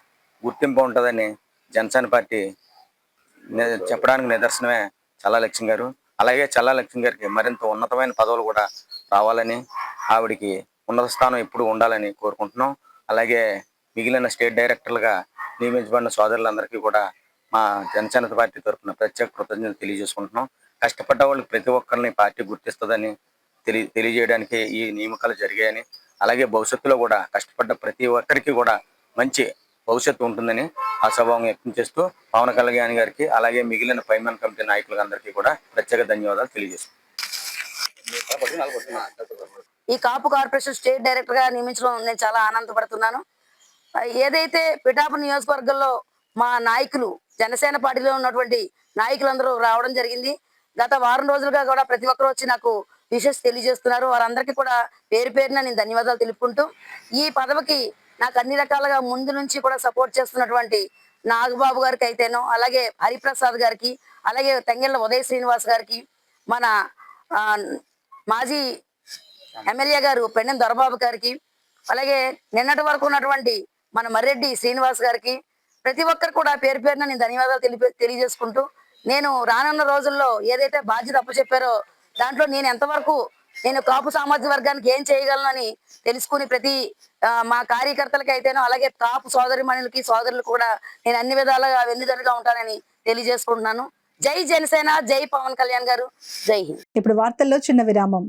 గుర్తింపు ఉంటుందని జనసేన పార్టీ చెప్పడానికి నిదర్శనమే చల్లా లక్ష్మి గారు. అలాగే చల్లా లక్ష్మి గారికి మరింత ఉన్నతమైన పదవులు కూడా రావాలని, ఆవిడికి ఉన్నత స్థానం ఎప్పుడు ఉండాలని కోరుకుంటున్నాం. అలాగే మిగిలిన స్టేట్ డైరెక్టర్లుగా నియమించబడిన సోదరులందరికీ కూడా మా జనసేన పార్టీ తరఫున ప్రత్యేక కృతజ్ఞతలు తెలియజేసుకుంటున్నాం. కష్టపడ్డ వాళ్ళకి ప్రతి ఒక్కరిని పార్టీ గుర్తిస్తుందని తెలియజేయడానికి ఈ నియామకాలు జరిగాయని, అలాగే భవిష్యత్తులో కూడా కష్టపడ్డ ప్రతి ఒక్కరికి కూడా మంచి భవిష్యత్తు ఉంటుందని ఆశాభావం వ్యక్తం చేస్తూ పవన్ కళ్యాణ్ గారికి అలాగే మిగిలిన పైమాన్ కమిటీ నాయకులందరికీ కూడా ప్రత్యేక ధన్యవాదాలు తెలియజేస్తున్నాం. ఈ కాపు కార్పొరేషన్ స్టేట్ డైరెక్టర్ గా నియమించడం నేను చాలా ఆనందపడుతున్నాను. ఏదైతే పిఠాపురం నియోజకవర్గంలో మా నాయకులు జనసేన పార్టీలో ఉన్నటువంటి నాయకులందరూ రావడం జరిగింది. గత వారం రోజులుగా కూడా ప్రతి ఒక్కరు వచ్చి నాకు విషెస్ తెలియజేస్తున్నారు. వారందరికీ కూడా పేరు పేరున నేను ధన్యవాదాలు తెలుపుకుంటూ, ఈ పదవికి నాకు అన్ని రకాలుగా ముందు నుంచి కూడా సపోర్ట్ చేస్తున్నటువంటి నాగబాబు గారికి అయితేనో, అలాగే హరిప్రసాద్ గారికి, అలాగే తంగెళ్ళ ఉదయ శ్రీనివాస్ గారికి, మన మాజీ ఎమ్మెల్యే గారు పెన్నెం దొరబాబు గారికి, అలాగే నిన్నటి వరకు ఉన్నటువంటి మన మర్రెడ్డి శ్రీనివాస్ గారికి, ప్రతి ఒక్కరు కూడా పేరు పేరున నేను ధన్యవాదాలు తెలియజేసుకుంటూ, నేను రానున్న రోజుల్లో ఏదైతే బాధ్యత అప్పచెప్పారో దాంట్లో నేను ఎంతవరకు నేను కాపు సామాజిక వర్గానికి ఏం చేయగలనని తెలుసుకుని ప్రతి మా కార్యకర్తలకి అయితేనో, అలాగే కాపు సోదరిమణులకి సోదరులు కూడా నేను అన్ని విధాలుగా వెన్నుదన్నుగా ఉంటానని తెలియజేసుకుంటున్నాను. జై జనసేన, జై పవన్ కళ్యాణ్ గారు, జై హింద్. ఇప్పుడు వార్తల్లో చిన్న విరామం.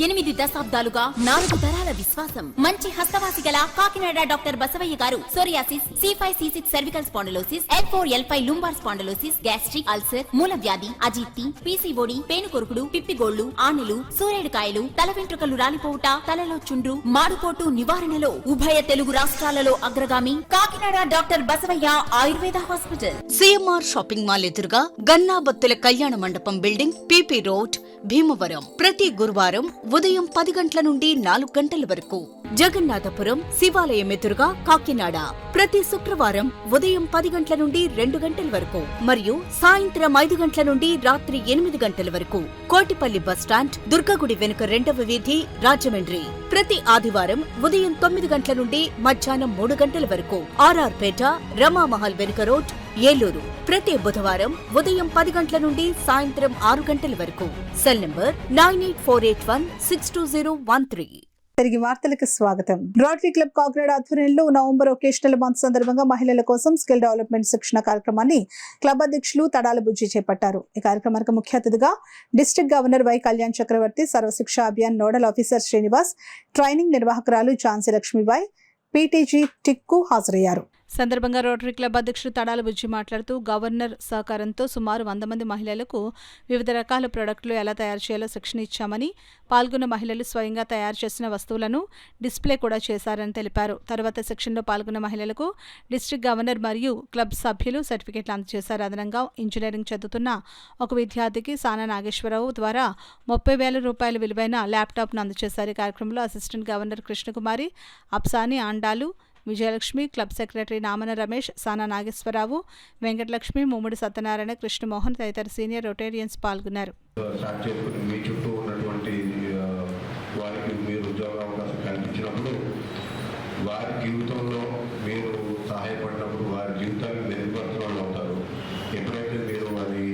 8 దశాబ్దాలుగా 4 తరాల విశ్వాసం. మంచి హస్తవాసి గల కాకినాడ డాక్టర్ బసవయ్య గారు psoriasis, C5, C6 cervical spondylosis, L4, L5 lumbar spondylosis, gastric ulcer, మూలవ్యాధి, అజీర్తి, పీసీఓడి, పేనుకొరుకుడు, పిప్పిగోళ్లు, ఆనులు, సూరేడుకాయలు, తల వెంట్రుకలు రాలిపోవుట, తలలో చుండ్రు, మాడుకోటు నివారణలో ఉభయ తెలుగు రాష్ట్రాలలో అగ్రగామి Kakinada doctor Basavayya Ayurveda hospital. CMR shopping mall ఎదురుగా గన్నాబత్తుల కళ్యాణ మండపం బిల్డింగ్, PP రోడ్, భీమవరం. ప్రతి గురువారం ఉదయం 10 గంటల నుండి 4 గంటల వరకు. జగన్నాథపురం శివాలయం ఎదురుగా కాకినాడ. ప్రతి శుక్రవారం ఉదయం 10 గంటల నుండి 2 గంటల వరకు మరియు సాయంత్రం 5 గంటల నుండి రాత్రి 8 గంటల వరకు. కోటిపల్లి బస్టాండ్, దుర్గగుడి వెనుక 2వ వీధి, రాజమండ్రి. ప్రతి ఆదివారం ఉదయం 9 గంటల నుండి మధ్యాహ్నం 3 గంటల వరకు. RR పేట, రమామహల్ వెనుక రోడ్, ఏలూరు. ప్రతి బుధవారం ఉదయం 10 గంటల నుండి సాయంత్రం 6 గంటల వరకు. Cell number 9848162013. తిరిగి వార్తలకు స్వాగతం. రోటరీ క్లబ్ కాకినాడ ఆధ్వర్యంలో నవంబర్ ఒకేషనల్ మంత్ సందర్భంగా మహిళల కోసం స్కిల్ డెవలప్మెంట్ శిక్షణ కార్యక్రమాన్ని క్లబ్ అధ్యక్షులు తడాల బుజ్జి చేపట్టారు. ఈ కార్యక్రమానికి ముఖ్య అతిథిగా district governor Y Kalyan Chakravarthi, Sarvashiksha Abhiyan nodal officer Srinivas, training నిర్వాహకురాలు ఝాన్సీ లక్ష్మీబాయి, PTG టిక్కు హాజరయ్యారు. సందర్భంగా రోటరీ క్లబ్ అధ్యక్షుడు తడాల బుజ్జి మాట్లాడుతూ గవర్నర్ సహకారంతో సుమారు 100 మంది మహిళలకు వివిధ రకాల ప్రొడక్టులు ఎలా తయారు చేయాలో శిక్షణ ఇచ్చామని, పాల్గొన్న మహిళలు స్వయంగా తయారు చేసిన వస్తువులను డిస్ప్లే కూడా చేశారని తెలిపారు. తరువాత శిక్షణలో పాల్గొన్న మహిళలకు డిస్ట్రిక్ట్ గవర్నర్ మరియు క్లబ్ సభ్యులు సర్టిఫికెట్లు అందజేశారు. అదనంగా ఇంజనీరింగ్ చదువుతున్న ఒక విద్యార్థికి సానా నాగేశ్వరరావు ద్వారా 30,000 రూపాయల విలువైన ల్యాప్టాప్ను అందజేశారు. ఈ కార్యక్రమంలో assistant governor Krishnakumari, అప్సాని Andal, Vijayalakshmi, club secretary నామన రమేష్, సానా నాగేశ్వరరావు, వెంకటలక్ష్మి, ముమ్మడి సత్యనారాయణ, కృష్ణమోహన్ తదితర సీనియర్ రొటేరియన్స్ పాల్గొన్నారు. స్టార్ట్ చేసుకుని మీ చుట్టూ ఉన్నటువంటి వారికి మీరు ఉద్యోగ అవకాశం కల్పించినప్పుడు వారి జీవితంలో మీరు సహాయపడినప్పుడు వారి జీవితాన్ని మెరుగుపరిచిన వాళ్ళు అవుతారు. ఎప్పుడైతే మీరు అది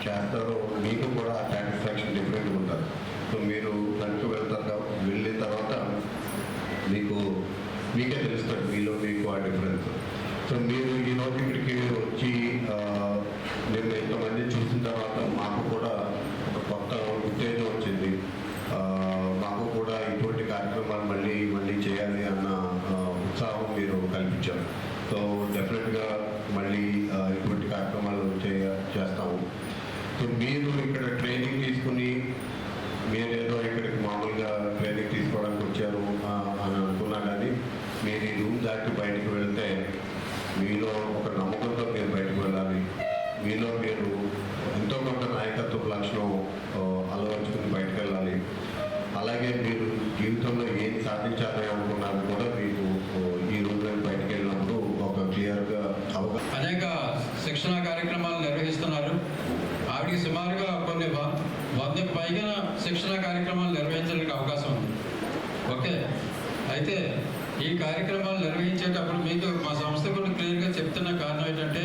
చేస్తారో మీకు కూడా ఆ సాటిస్ఫాక్షన్ డిఫరెంట్గా ఉంటుంది. సో మీరు దానికి వెళ్ళిన తర్వాత మీకే తెలుస్తుంది మీలో మీకు ఆ డిఫరెన్స్. సో మీరు ఈరోజు ఇక్కడికి వచ్చి మేము ఎంతమంది చూసిన తర్వాత మాకు కూడా ఒక కొత్త ఉత్తేజం వచ్చింది. మాకు కూడా ఇటువంటి కార్యక్రమాలు మళ్ళీ చేయాలి అన్న ఉత్సాహం మీరు కల్పించారు. సో డెఫినెట్గా మళ్ళీ ఇటువంటి కార్యక్రమాలు చేస్తాము. సో మీరు ఇక్కడ ట్రైనింగ్ తీసుకుని మీరేదో ఇక్కడికి మామూలుగా ట్రైనింగ్ తీసుకోవడానికి వచ్చారు అని అనుకున్నా కానీ మీరు ఈ రూమ్ దాటి బయటకు వెళ్తే మీలో ఒక నమ్మకంతో మీరు బయటకు వెళ్ళాలి. మీలో మీరు ఎంతో కొంత నాయకత్వ లక్షణం అలవర్చుకుని బయటకు వెళ్ళాలి. అలాగే మీరు జీవితంలో ఏం సాధించాలి అనుకున్నది కూడా మీకు ఈ రోజు బయటకు వెళ్ళినప్పుడు ఒక క్లియర్గా అవగాహన. అనేక శిక్షణ కార్యక్రమాలు నిర్వహిస్తున్నారు. ఆవిడికి సుమారుగా కొన్ని 100కు పైగా శిక్షణ కార్యక్రమాలు నిర్వహించడానికి అవకాశం ఉంది. ఓకే, అయితే ఈ కార్యక్రమాలు నిర్వహించేటప్పుడు మీకు మా సంస్థ కూడా క్లియర్గా చెప్తున్న కారణం ఏంటంటే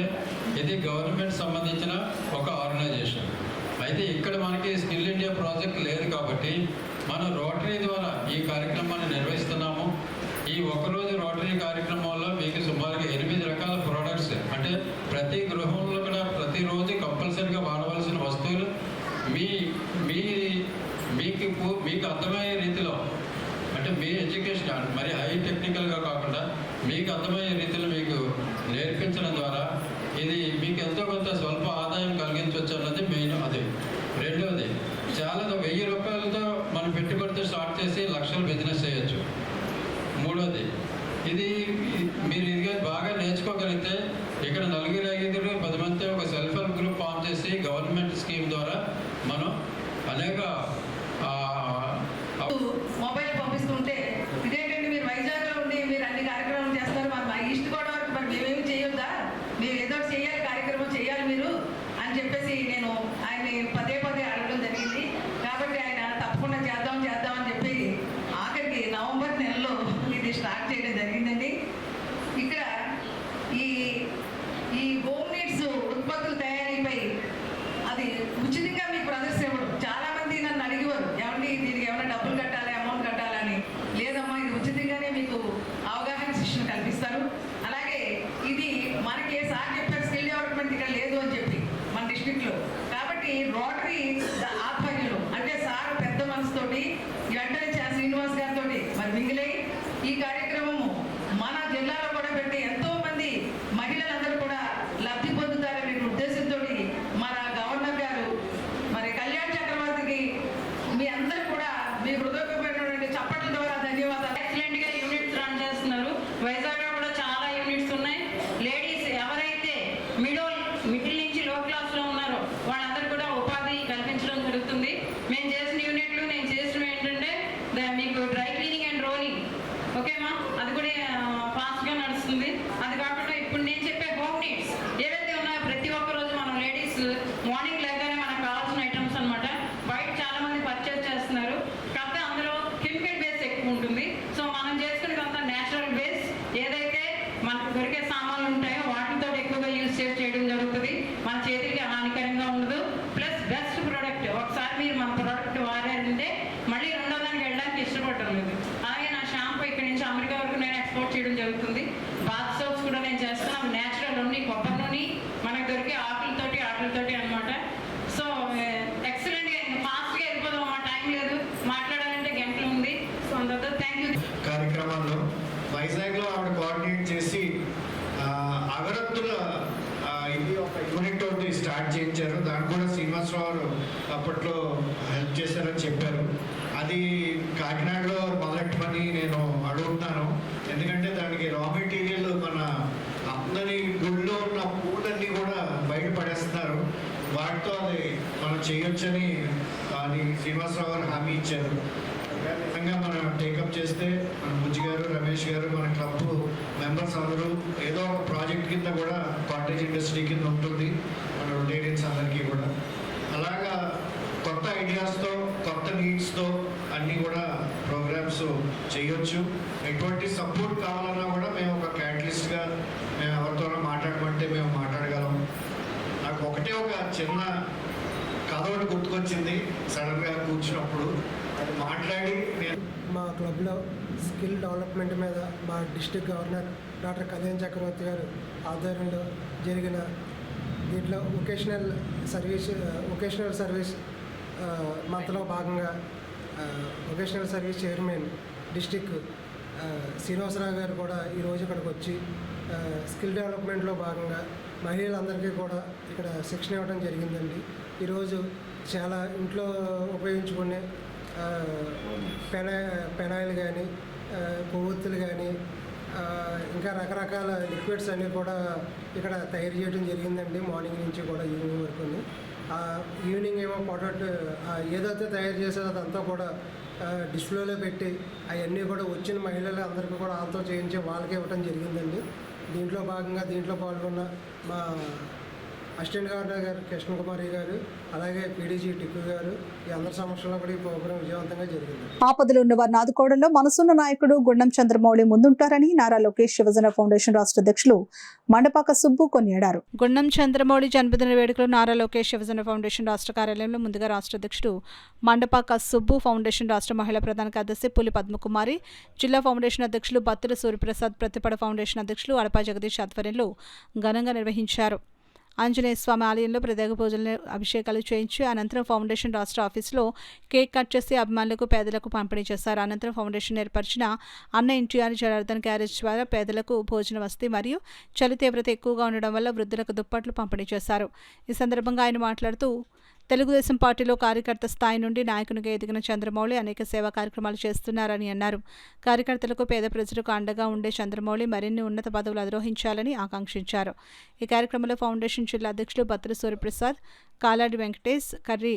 ఇది గవర్నమెంట్ సంబంధించిన ఒక ఆర్గనైజేషన్. అయితే ఇక్కడ మనకి స్కిల్ ఇండియా ప్రాజెక్ట్ లేదు కాబట్టి మనం రోటరీ ద్వారా ఈ కార్యక్రమాన్ని నిర్వహిస్తున్నాము. ఈ ఒక్కరోజు రోటరీ కార్యక్రమంలో మీకు సుమారుగా 8 రకాల ప్రోడక్ట్స్, అంటే ప్రతి గృహంలో కూడా ప్రతిరోజు కంపల్సరీగా వాడవలసిన వస్తువులు మీకు అర్థమయ్యే రీతిలో, అంటే మీ ఎడ్యుకేషన్ మరి హై టెక్నికల్గా కాకుండా మీకు అర్థమయ్యే రీతిలో మీకు నేర్పించడం ద్వారా ఇది మీకు ఎంతో కొంత స్వల్ప ఆదాయం కలిగించవచ్చు అన్నది మెయిన్. అది రెండవది, చాలా 1000 రూపాయలతో మనం పెట్టుబడితో స్టార్ట్ చేసి లక్షల బిజినెస్ చేయొచ్చు. మూడవది, ఇది మీరు ఇది బాగా నేర్చుకోగలిగితే ఇక్కడ 4-5 10 మంది ఒక సెల్ఫ్ హెల్ప్ గ్రూప్ ఫామ్ చేసి గవర్నమెంట్ స్కీమ్ ద్వారా మనం అనేక మొబైల్ పంపిస్తుంటే ఇదేంటంటే మీరు వైజాగ్లో ఉండి మీరు అన్ని కార్యక్రమాలు చేస్తారు, మా ఈస్ట్ గోదావరికి మరి మేమేమి చేయొద్దా, మేము ఏదో చేయాలి, కార్యక్రమం చేయాలి మీరు అని చెప్పేసి నేను ఆయన్ని పదే అడగడం జరిగింది. కాబట్టి ఆయన తప్పకుండా చేద్దాం అని చెప్పి ఆఖరికి నవంబర్ నెలలో ఇది స్టార్ట్ చేయడం జరిగిందండి. ఇక్కడ ఈ హోమ్ నీడ్స్ ఉత్పత్తుల తయారీపై అది ఉచితంగా మీకు ప్రదర్శన ఇవ్వడం. చాలా మంది నన్ను అడిగేవారు, ఏమండి దీనికి ఏమైనా డబ్బులు కట్టాలి, అమౌంట్ కట్టాలని. లేదమ్మా, ఇది ఉచితంగానే మీకు అవగాహన శిక్షణ కల్పిస్తారు. అలాగే ఇది మనకి సార్ చెప్పారు స్కిల్ డెవలప్మెంట్ ఇక్కడ లేదు అని చెప్పి మన డిస్ట్రిక్ట్లో. కాబట్టి రోటరీ ఆధ్వర్యంలో అంటే సార్ పెద్ద మనసుతోటి వెంటనే శ్రీనివాస్ గారితో మరి మింగిలై ఈ కార్యక్రమము మన జిల్లాలో కూడా పెట్టి ఎంతో మంది మహిళలందరూ కూడా లబ్ధి పొందుతారనే ఉద్దేశంతో మన గవర్నర్ గారు మరి కళ్యాణ్ చక్రవర్తికి మీ అందరూ కూడా మీ హృదయపూర్వకమైనటువంటి చప్పట్ల ద్వారా ధన్యవాదాలు. ఎక్సలెంట్ గా యూనిట్స్ రన్ చేస్తున్నారు. వైజాగ్ లో కూడా చాలా యూనిట్స్ ఉన్నాయి. లేడీస్ ఎవరైతే మిడిల్ నుంచి లో క్లాస్ లో ఉన్నారో వాళ్ళందరూ కూడా ఉపాధి కల్పించడం జరుగుతుంది. మేము చేసిన యూనిట్లు నేను చేసినవి ఏంటంటే మీకు డ్రై క్లీనింగ్ అండ్ రోలింగ్, ఓకేమా, అది కూడా ఫాస్ట్ గా నడుస్తుంది. అది కాకుండా ఇప్పుడు నేను చెప్పే హోమ్ నీడ్స్ ఏవైతే ఉన్నాయో ప్రతి ఒక్క రోజు మనం లేడీస్ మార్నింగ్ లేగానే మనకు కావాల్సిన ఐటమ్స్ అనమాట బయట చాలా మంది పర్చేస్ చేస్తున్నారు. కాకపోతే అందులో కెమికల్ బేస్ ఎక్కువ ఉంటుంది. సో మనం చేసుకునేదంతా నేచురల్ బేస్, ఏదైతే మనకు దొరికే సామాన్లు ఉంటాయో వాటితో ఎక్కువగా యూజ్ చేయడం జరుగుతుంది. మన చేతికి హానికరంగా ఉండదు. Plus best product. ఒకసారి మీరు మన ప్రోడక్ట్ వాడారంటే మళ్ళీ రెండో దానికి వెళ్ళడానికి ఇష్టపడటం లేదు. అలాగే నా షాంపూ ఇక్కడ నుంచి అమెరికా వరకు నేను ఎక్స్పోర్ట్ చేయడం జరుగుతుంది. బాత్ సోప్స్ కూడా నేను చేస్తాను. నేచురల్ నూనె, కొబ్బరి నూనె మనకు దొరికే ఆకులతోటి అనమాట. సో ఎక్సలెంట్గా ఫాస్ట్గా వెళ్ళిపోదాం, మా టైం లేదు, మాట్లాడాలంటే గంటలు ఉంది. సో అందరితో థ్యాంక్ యూ. కార్యక్రమాల్లో వైజాగ్లో ఆవిడ కోఆర్డినేట్ చేసి శ్రీనివాసరావు గారు అప్పట్లో హెల్ప్ చేశారని చెప్పారు. అది కాకినాడలో మొదలెట్టమని నేను అడుగుతున్నాను. ఎందుకంటే దానికి రా మెటీరియల్ మన అందరి గుళ్ళో ఉన్న పూలన్నీ కూడా బయటపడేస్తున్నారు. వాటితో అది మనం చేయొచ్చని అది శ్రీనివాసరావు గారు హామీ ఇచ్చారు. విధంగా మనం టేకప్ చేస్తే మన బుజ్జి గారు, రమేష్ గారు, మన క్లబ్ మెంబర్స్ అందరూ ఏదో ఒక ప్రాజెక్ట్ కింద కూడా కాటేజ్ ఇండస్ట్రీ కింద ఉంటుంది మన రొటేరియన్స్ అందరికీ కూడా. అలాగా కొత్త ఐడియాస్తో, కొత్త నీడ్స్తో అన్నీ కూడా ప్రోగ్రామ్స్ చేయొచ్చు. ఎటువంటి సపోర్ట్ కావాలన్నా కూడా మేము ఒక క్యాటలిస్ట్గా మేము ఎవరితోనో మాట్లాడమంటే మేము మాట్లాడగలం. నాకు ఒకటే ఒక చిన్న కథ ఒకటి గుర్తుకొచ్చింది సడన్గా కూర్చున్నప్పుడు. అది మాట్లాడి మా క్లబ్లో స్కిల్ డెవలప్మెంట్ మీద మా district governor doctor Kalyan Chakravarthi garu ఆధ్వర్యంలో జరిగిన దీంట్లో వొకేషనల్ సర్వీస్ మంత్లో భాగంగా vocational service chairman district Srinivasarao garu కూడా ఈరోజు ఇక్కడికి వచ్చి స్కిల్ డెవలప్మెంట్లో భాగంగా మహిళలందరికీ కూడా ఇక్కడ శిక్షణ ఇవ్వడం జరిగిందండి. ఈరోజు చాలా ఇంట్లో ఉపయోగించుకునే పెనాయిల్ కానీ, కొవ్వొత్తులు కానీ, ఇంకా రకరకాల లిక్విడ్స్ అన్నీ కూడా ఇక్కడ తయారు చేయడం జరిగిందండి. మార్నింగ్ నుంచి కూడా ఈవినింగ్ వరకు. ఈవినింగ్ ఏమో పొటాటో ఏదైతే తయారు చేసేదో అదంతా కూడా డిస్ప్లేలో పెట్టి అవన్నీ కూడా వచ్చిన మహిళలు అందరికీ కూడా వాళ్ళతో చేయించి వాళ్ళకి ఇవ్వడం జరిగిందండి. దీంట్లో భాగంగా దీంట్లో పాల్గొన్న మా అసిస్టెంట్ గవర్నర్ గారు కృష్ణ కుమారి గారు, అలాగే పీడీజీ టిక్కు గారు, ఈ అందరి సమక్షంలో కూడా ఈ ప్రోగ్రాం విజయవంతంగా జరిగింది. ఆపదలు ఉన్న వారిని ఆదుకోవడంలో మనసున్న నాయకుడు గుండం చంద్రమౌళి ముందుంటారని నారా లోకేష్ యువజన ఫౌండేషన్ రాష్ట్ర అధ్యక్షులు మండపాక సుబ్బు కొనియాడారు. గుండం చంద్రమౌళి జన్మదిన వేడుకలు నారా లోకేష్ యువజన ఫౌండేషన్ రాష్ట్ర కార్యాలయంలో ముందుగా రాష్ట్ర అధ్యక్షుడు మండపాక సుబ్బు, ఫౌండేషన్ రాష్ట్ర మహిళా ప్రధాన కార్యదర్శి పులి పద్మకుమారి, జిల్లా ఫౌండేషన్ అధ్యక్షులు బత్తుల సూర్యప్రసాద్, ప్రతిపడ ఫౌండేషన్ అధ్యక్షులు అడపా జగదీష్ ఆధ్వర్యంలో ఘనంగా నిర్వహించారు. ఆంజనేయ స్వామి ఆలయంలో ప్రత్యేక పూజలు, అభిషేకాలు చేయించి అనంతరం ఫౌండేషన్ రాష్ట్ర ఆఫీసులో కేక్ కట్ చేసి అభిమానులకు, పేదలకు పంపిణీ చేశారు. అనంతరం ఫౌండేషన్ ఏర్పరిచిన అన్న ఎన్టీఆర్ జనార్దన్ క్యారేజ్ ద్వారా పేదలకు భోజన వసతి మరియు చలి తీవ్రత ఎక్కువగా ఉండడం వల్ల వృద్ధులకు దుప్పట్లు పంపిణీ చేశారు. ఈ సందర్భంగా ఆయన మాట్లాడుతూ తెలుగుదేశం పార్టీలో కార్యకర్త స్థాయి నుండి నాయకునిగా ఎదిగిన చంద్రమౌళి అనేక సేవా కార్యక్రమాలు చేస్తున్నారని అన్నారు. కార్యకర్తలకు, పేద ప్రజలకు అండగా ఉండే చంద్రమౌళి మరిన్ని ఉన్నత పదవులు అధిరోహించాలని ఆకాంక్షించారు. ఈ కార్యక్రమంలో ఫౌండేషన్ జిల్లా అధ్యక్షులు బత్తుల సూర్యప్రసాద్, కాలాడి వెంకటేష్, కర్రి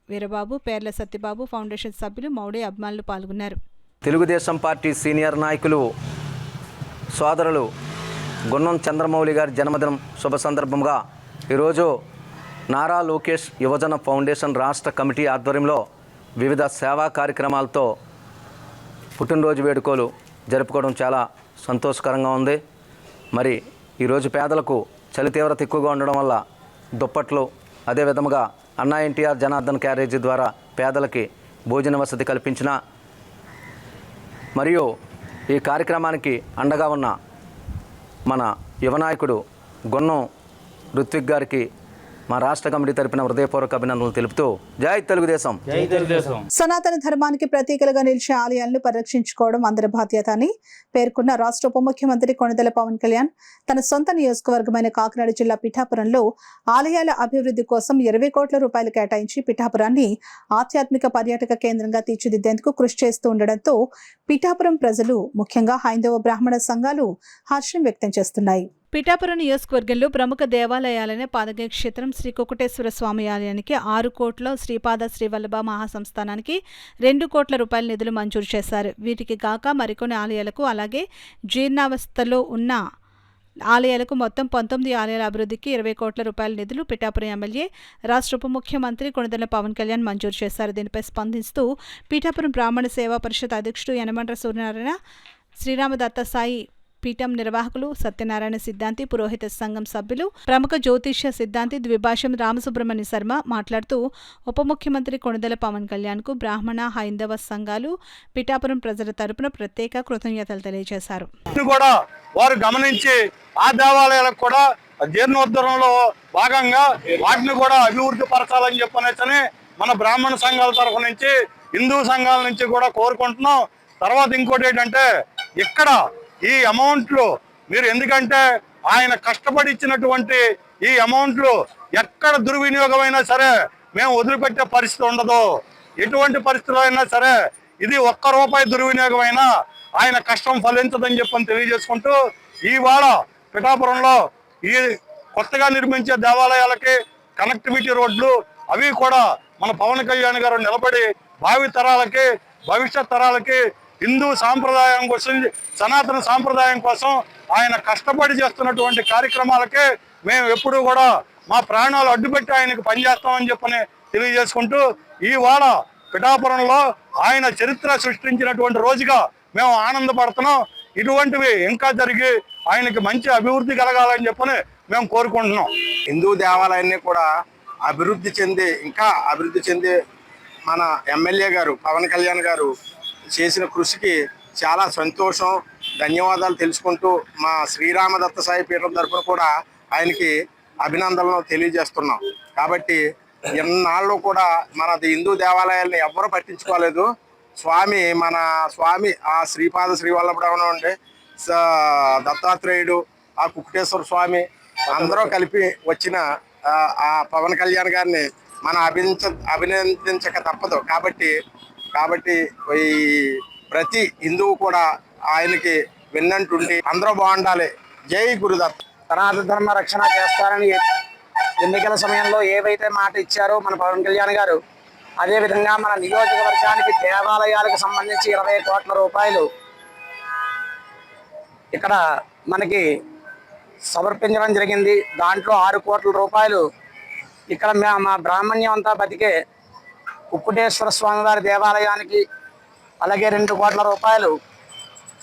వీరబాబు, పేర్ల సత్యబాబు, ఫౌండేషన్ సభ్యులు, మౌడే అభిమానులు పాల్గొన్నారు. తెలుగుదేశం పార్టీ సీనియర్ నాయకులు సోదరులు గున్నం చంద్రమౌళి గారి జన్మదినం శుభ సందర్భంగా ఈరోజు నారా లోకేష్ యువజన ఫౌండేషన్ రాష్ట్ర కమిటీ ఆధ్వర్యంలో వివిధ సేవా కార్యక్రమాలతో పుట్టినరోజు వేడుకలు జరుపుకోవడం చాలా సంతోషకరంగా ఉంది. మరి ఈరోజు పేదలకు చలి తీవ్రత ఎక్కువగా ఉండడం వల్ల దుప్పట్లు, అదేవిధంగా అన్నా ఎన్టీఆర్ జనార్దన్ క్యారేజీ ద్వారా పేదలకి భోజన వసతి కల్పించిన మరియు ఈ కార్యక్రమానికి అండగా ఉన్న మన యువనాయకుడు గున్నం రుత్విక్ గారికి మా రాష్ట్ర కమిటీ తరపున హృదయపూర్వక అభినందనలు తెలుపుతూ జై తెలుగుదేశం. జై తెలుగుదేశం. సనాతన ధర్మానికి ప్రతీకలుగా నిలిచే ఆలయాలను పరిరక్షించుకోవడం అందరి బాధ్యత అని పేర్కొన్న రాష్ట్ర ఉప ముఖ్యమంత్రి కొణిదెల పవన్ కళ్యాణ్ తన సొంత నియోజకవర్గమైన కాకినాడ జిల్లా పిఠాపురంలో ఆలయాల అభివృద్ధి కోసం 20 కోట్ల రూపాయలు కేటాయించి పిఠాపురాన్ని ఆధ్యాత్మిక పర్యాటక కేంద్రంగా తీర్చిదిద్దేందుకు కృషి చేస్తూ ఉండడంతో పిఠాపురం ప్రజలు, ముఖ్యంగా హైందవ బ్రాహ్మణ సంఘాలు హర్షం వ్యక్తం చేస్తున్నాయి. పిఠాపురం నియోజకవర్గంలో ప్రముఖ దేవాలయాలైన పాదగయ క్షేత్రం శ్రీ కుకుటేశ్వర స్వామి ఆలయానికి 6 కోట్ల, శ్రీపాద శ్రీవల్లభ మహాసంస్థానానికి 2 కోట్ల రూపాయల నిధులు మంజూరు చేశారు. వీటికి కాక మరికొన్ని ఆలయాలకు, అలాగే జీర్ణావస్థలో ఉన్న ఆలయాలకు మొత్తం 19 ఆలయాల అభివృద్ధికి 20 కోట్ల రూపాయల నిధులు పిఠాపురం ఎమ్మెల్యే, రాష్ట్ర ఉప ముఖ్యమంత్రి కొణిదెల పవన్ కళ్యాణ్ మంజూరు చేశారు. దీనిపై స్పందిస్తూ పిఠాపురం బ్రాహ్మణ సేవా పరిషత్ అధ్యక్షుడు యనమండ్ర సూర్యనారాయణ, శ్రీరామదత్త సాయి పీఠం నిర్వాహకులు సత్యనారాయణ సిద్ధాంతి, పురోహిత సంఘం సభ్యులు, ప్రముఖ జ్యోతిష్య సిద్ధాంతి ద్విభాషం రామసుబ్రహ్మణ్య శర్మ మాట్లాడుతూ ఉప ముఖ్యమంత్రి కొణిదెల పవన్ కళ్యాణ్కు బ్రాహ్మణ, హైందవ సంఘాలు పిఠాపురం ప్రజల తరపున ప్రత్యేక కృతజ్ఞతలు తెలియజేశారు. కూడా వారు గమనించి ఆ దేవాలయాలకు కూడా జీర్ణోద్ధరణలో భాగంగా వాటిని కూడా అభివృద్ధి పరచాలని చెప్పనేసి మన బ్రాహ్మణ సంఘాల తరఫు నుంచి, హిందూ సంఘాల నుంచి కూడా కోరుకుంటున్నాం. తర్వాత ఇంకోటి ఏంటంటే ఇక్కడ ఈ అమౌంట్లు మీరు, ఎందుకంటే ఆయన కష్టపడి ఇచ్చినటువంటి ఈ అమౌంట్లు ఎక్కడ దుర్వినియోగమైనా సరే మేము వదిలిపెట్టే పరిస్థితి ఉండదు. ఎటువంటి పరిస్థితుల్లో అయినా సరే ఇది ₹1 దుర్వినియోగమైనా ఆయన కష్టం ఫలించదని చెప్పని తెలియజేసుకుంటూ, ఈవేళ పిఠాపురంలో ఈ కొత్తగా నిర్మించే దేవాలయాలకి కనెక్టివిటీ రోడ్లు అవి కూడా మన పవన్ కళ్యాణ్ గారు నిలబడి భావి తరాలకి, భవిష్యత్ తరాలకి హిందూ సాంప్రదాయం కోసం, సనాతన సాంప్రదాయం కోసం ఆయన కష్టపడి చేస్తున్నటువంటి కార్యక్రమాలకే మేము ఎప్పుడూ కూడా మా ప్రాణాలు అడ్డుపెట్టి ఆయనకు పనిచేస్తామని చెప్పని తెలియజేసుకుంటూ, ఈవేళ పిఠాపురంలో ఆయన చరిత్ర సృష్టించినటువంటి రోజుగా మేము ఆనందపడుతున్నాం. ఇటువంటివి ఇంకా జరిగి ఆయనకి మంచి అభివృద్ధి కలగాలని చెప్పని మేము కోరుకుంటున్నాం. హిందూ దేవాలయాన్ని కూడా ఇంకా అభివృద్ధి చెంది మన ఎమ్మెల్యే గారు పవన్ కళ్యాణ్ గారు చేసిన కృషికి చాలా సంతోషం, ధన్యవాదాలు తెలుసుకుంటూ మా శ్రీరామదత్త సాయి పీఠం తరఫున కూడా ఆయనకి అభినందనలు తెలియజేస్తున్నాం. కాబట్టి ఎన్నాళ్ళు కూడా మన హిందూ దేవాలయాల్ని ఎవ్వరూ పట్టించుకోలేదు. మన స్వామి ఆ శ్రీపాద శ్రీవల్లభుడు ఉండే దత్తాత్రేయుడు, ఆ కుక్కుటేశ్వర స్వామి అందరూ కలిపి వచ్చిన ఆ పవన్ కళ్యాణ్ గారిని మనం అభినందించక తప్పదు. కాబట్టి ఈ ప్రతి హిందువు కూడా ఆయనకి విన్నంటుండి అందరూ బాగుండాలి. జై గురుదత్త. సనాతన ధర్మ రక్షణ చేస్తారని ఎన్నికల సమయంలో ఏవైతే మాట ఇచ్చారో మన పవన్ కళ్యాణ్ గారు, అదేవిధంగా మన నియోజకవర్గానికి దేవాలయాలకు సంబంధించి 20 కోట్ల రూపాయలు ఇక్కడ మనకి సమర్పించడం జరిగింది. దాంట్లో 6 కోట్ల రూపాయలు ఇక్కడ మా బ్రాహ్మణ్యం అంతా బతికే కుక్కుటేశ్వర స్వామివారి దేవాలయానికి, అలాగే 2 కోట్ల రూపాయలు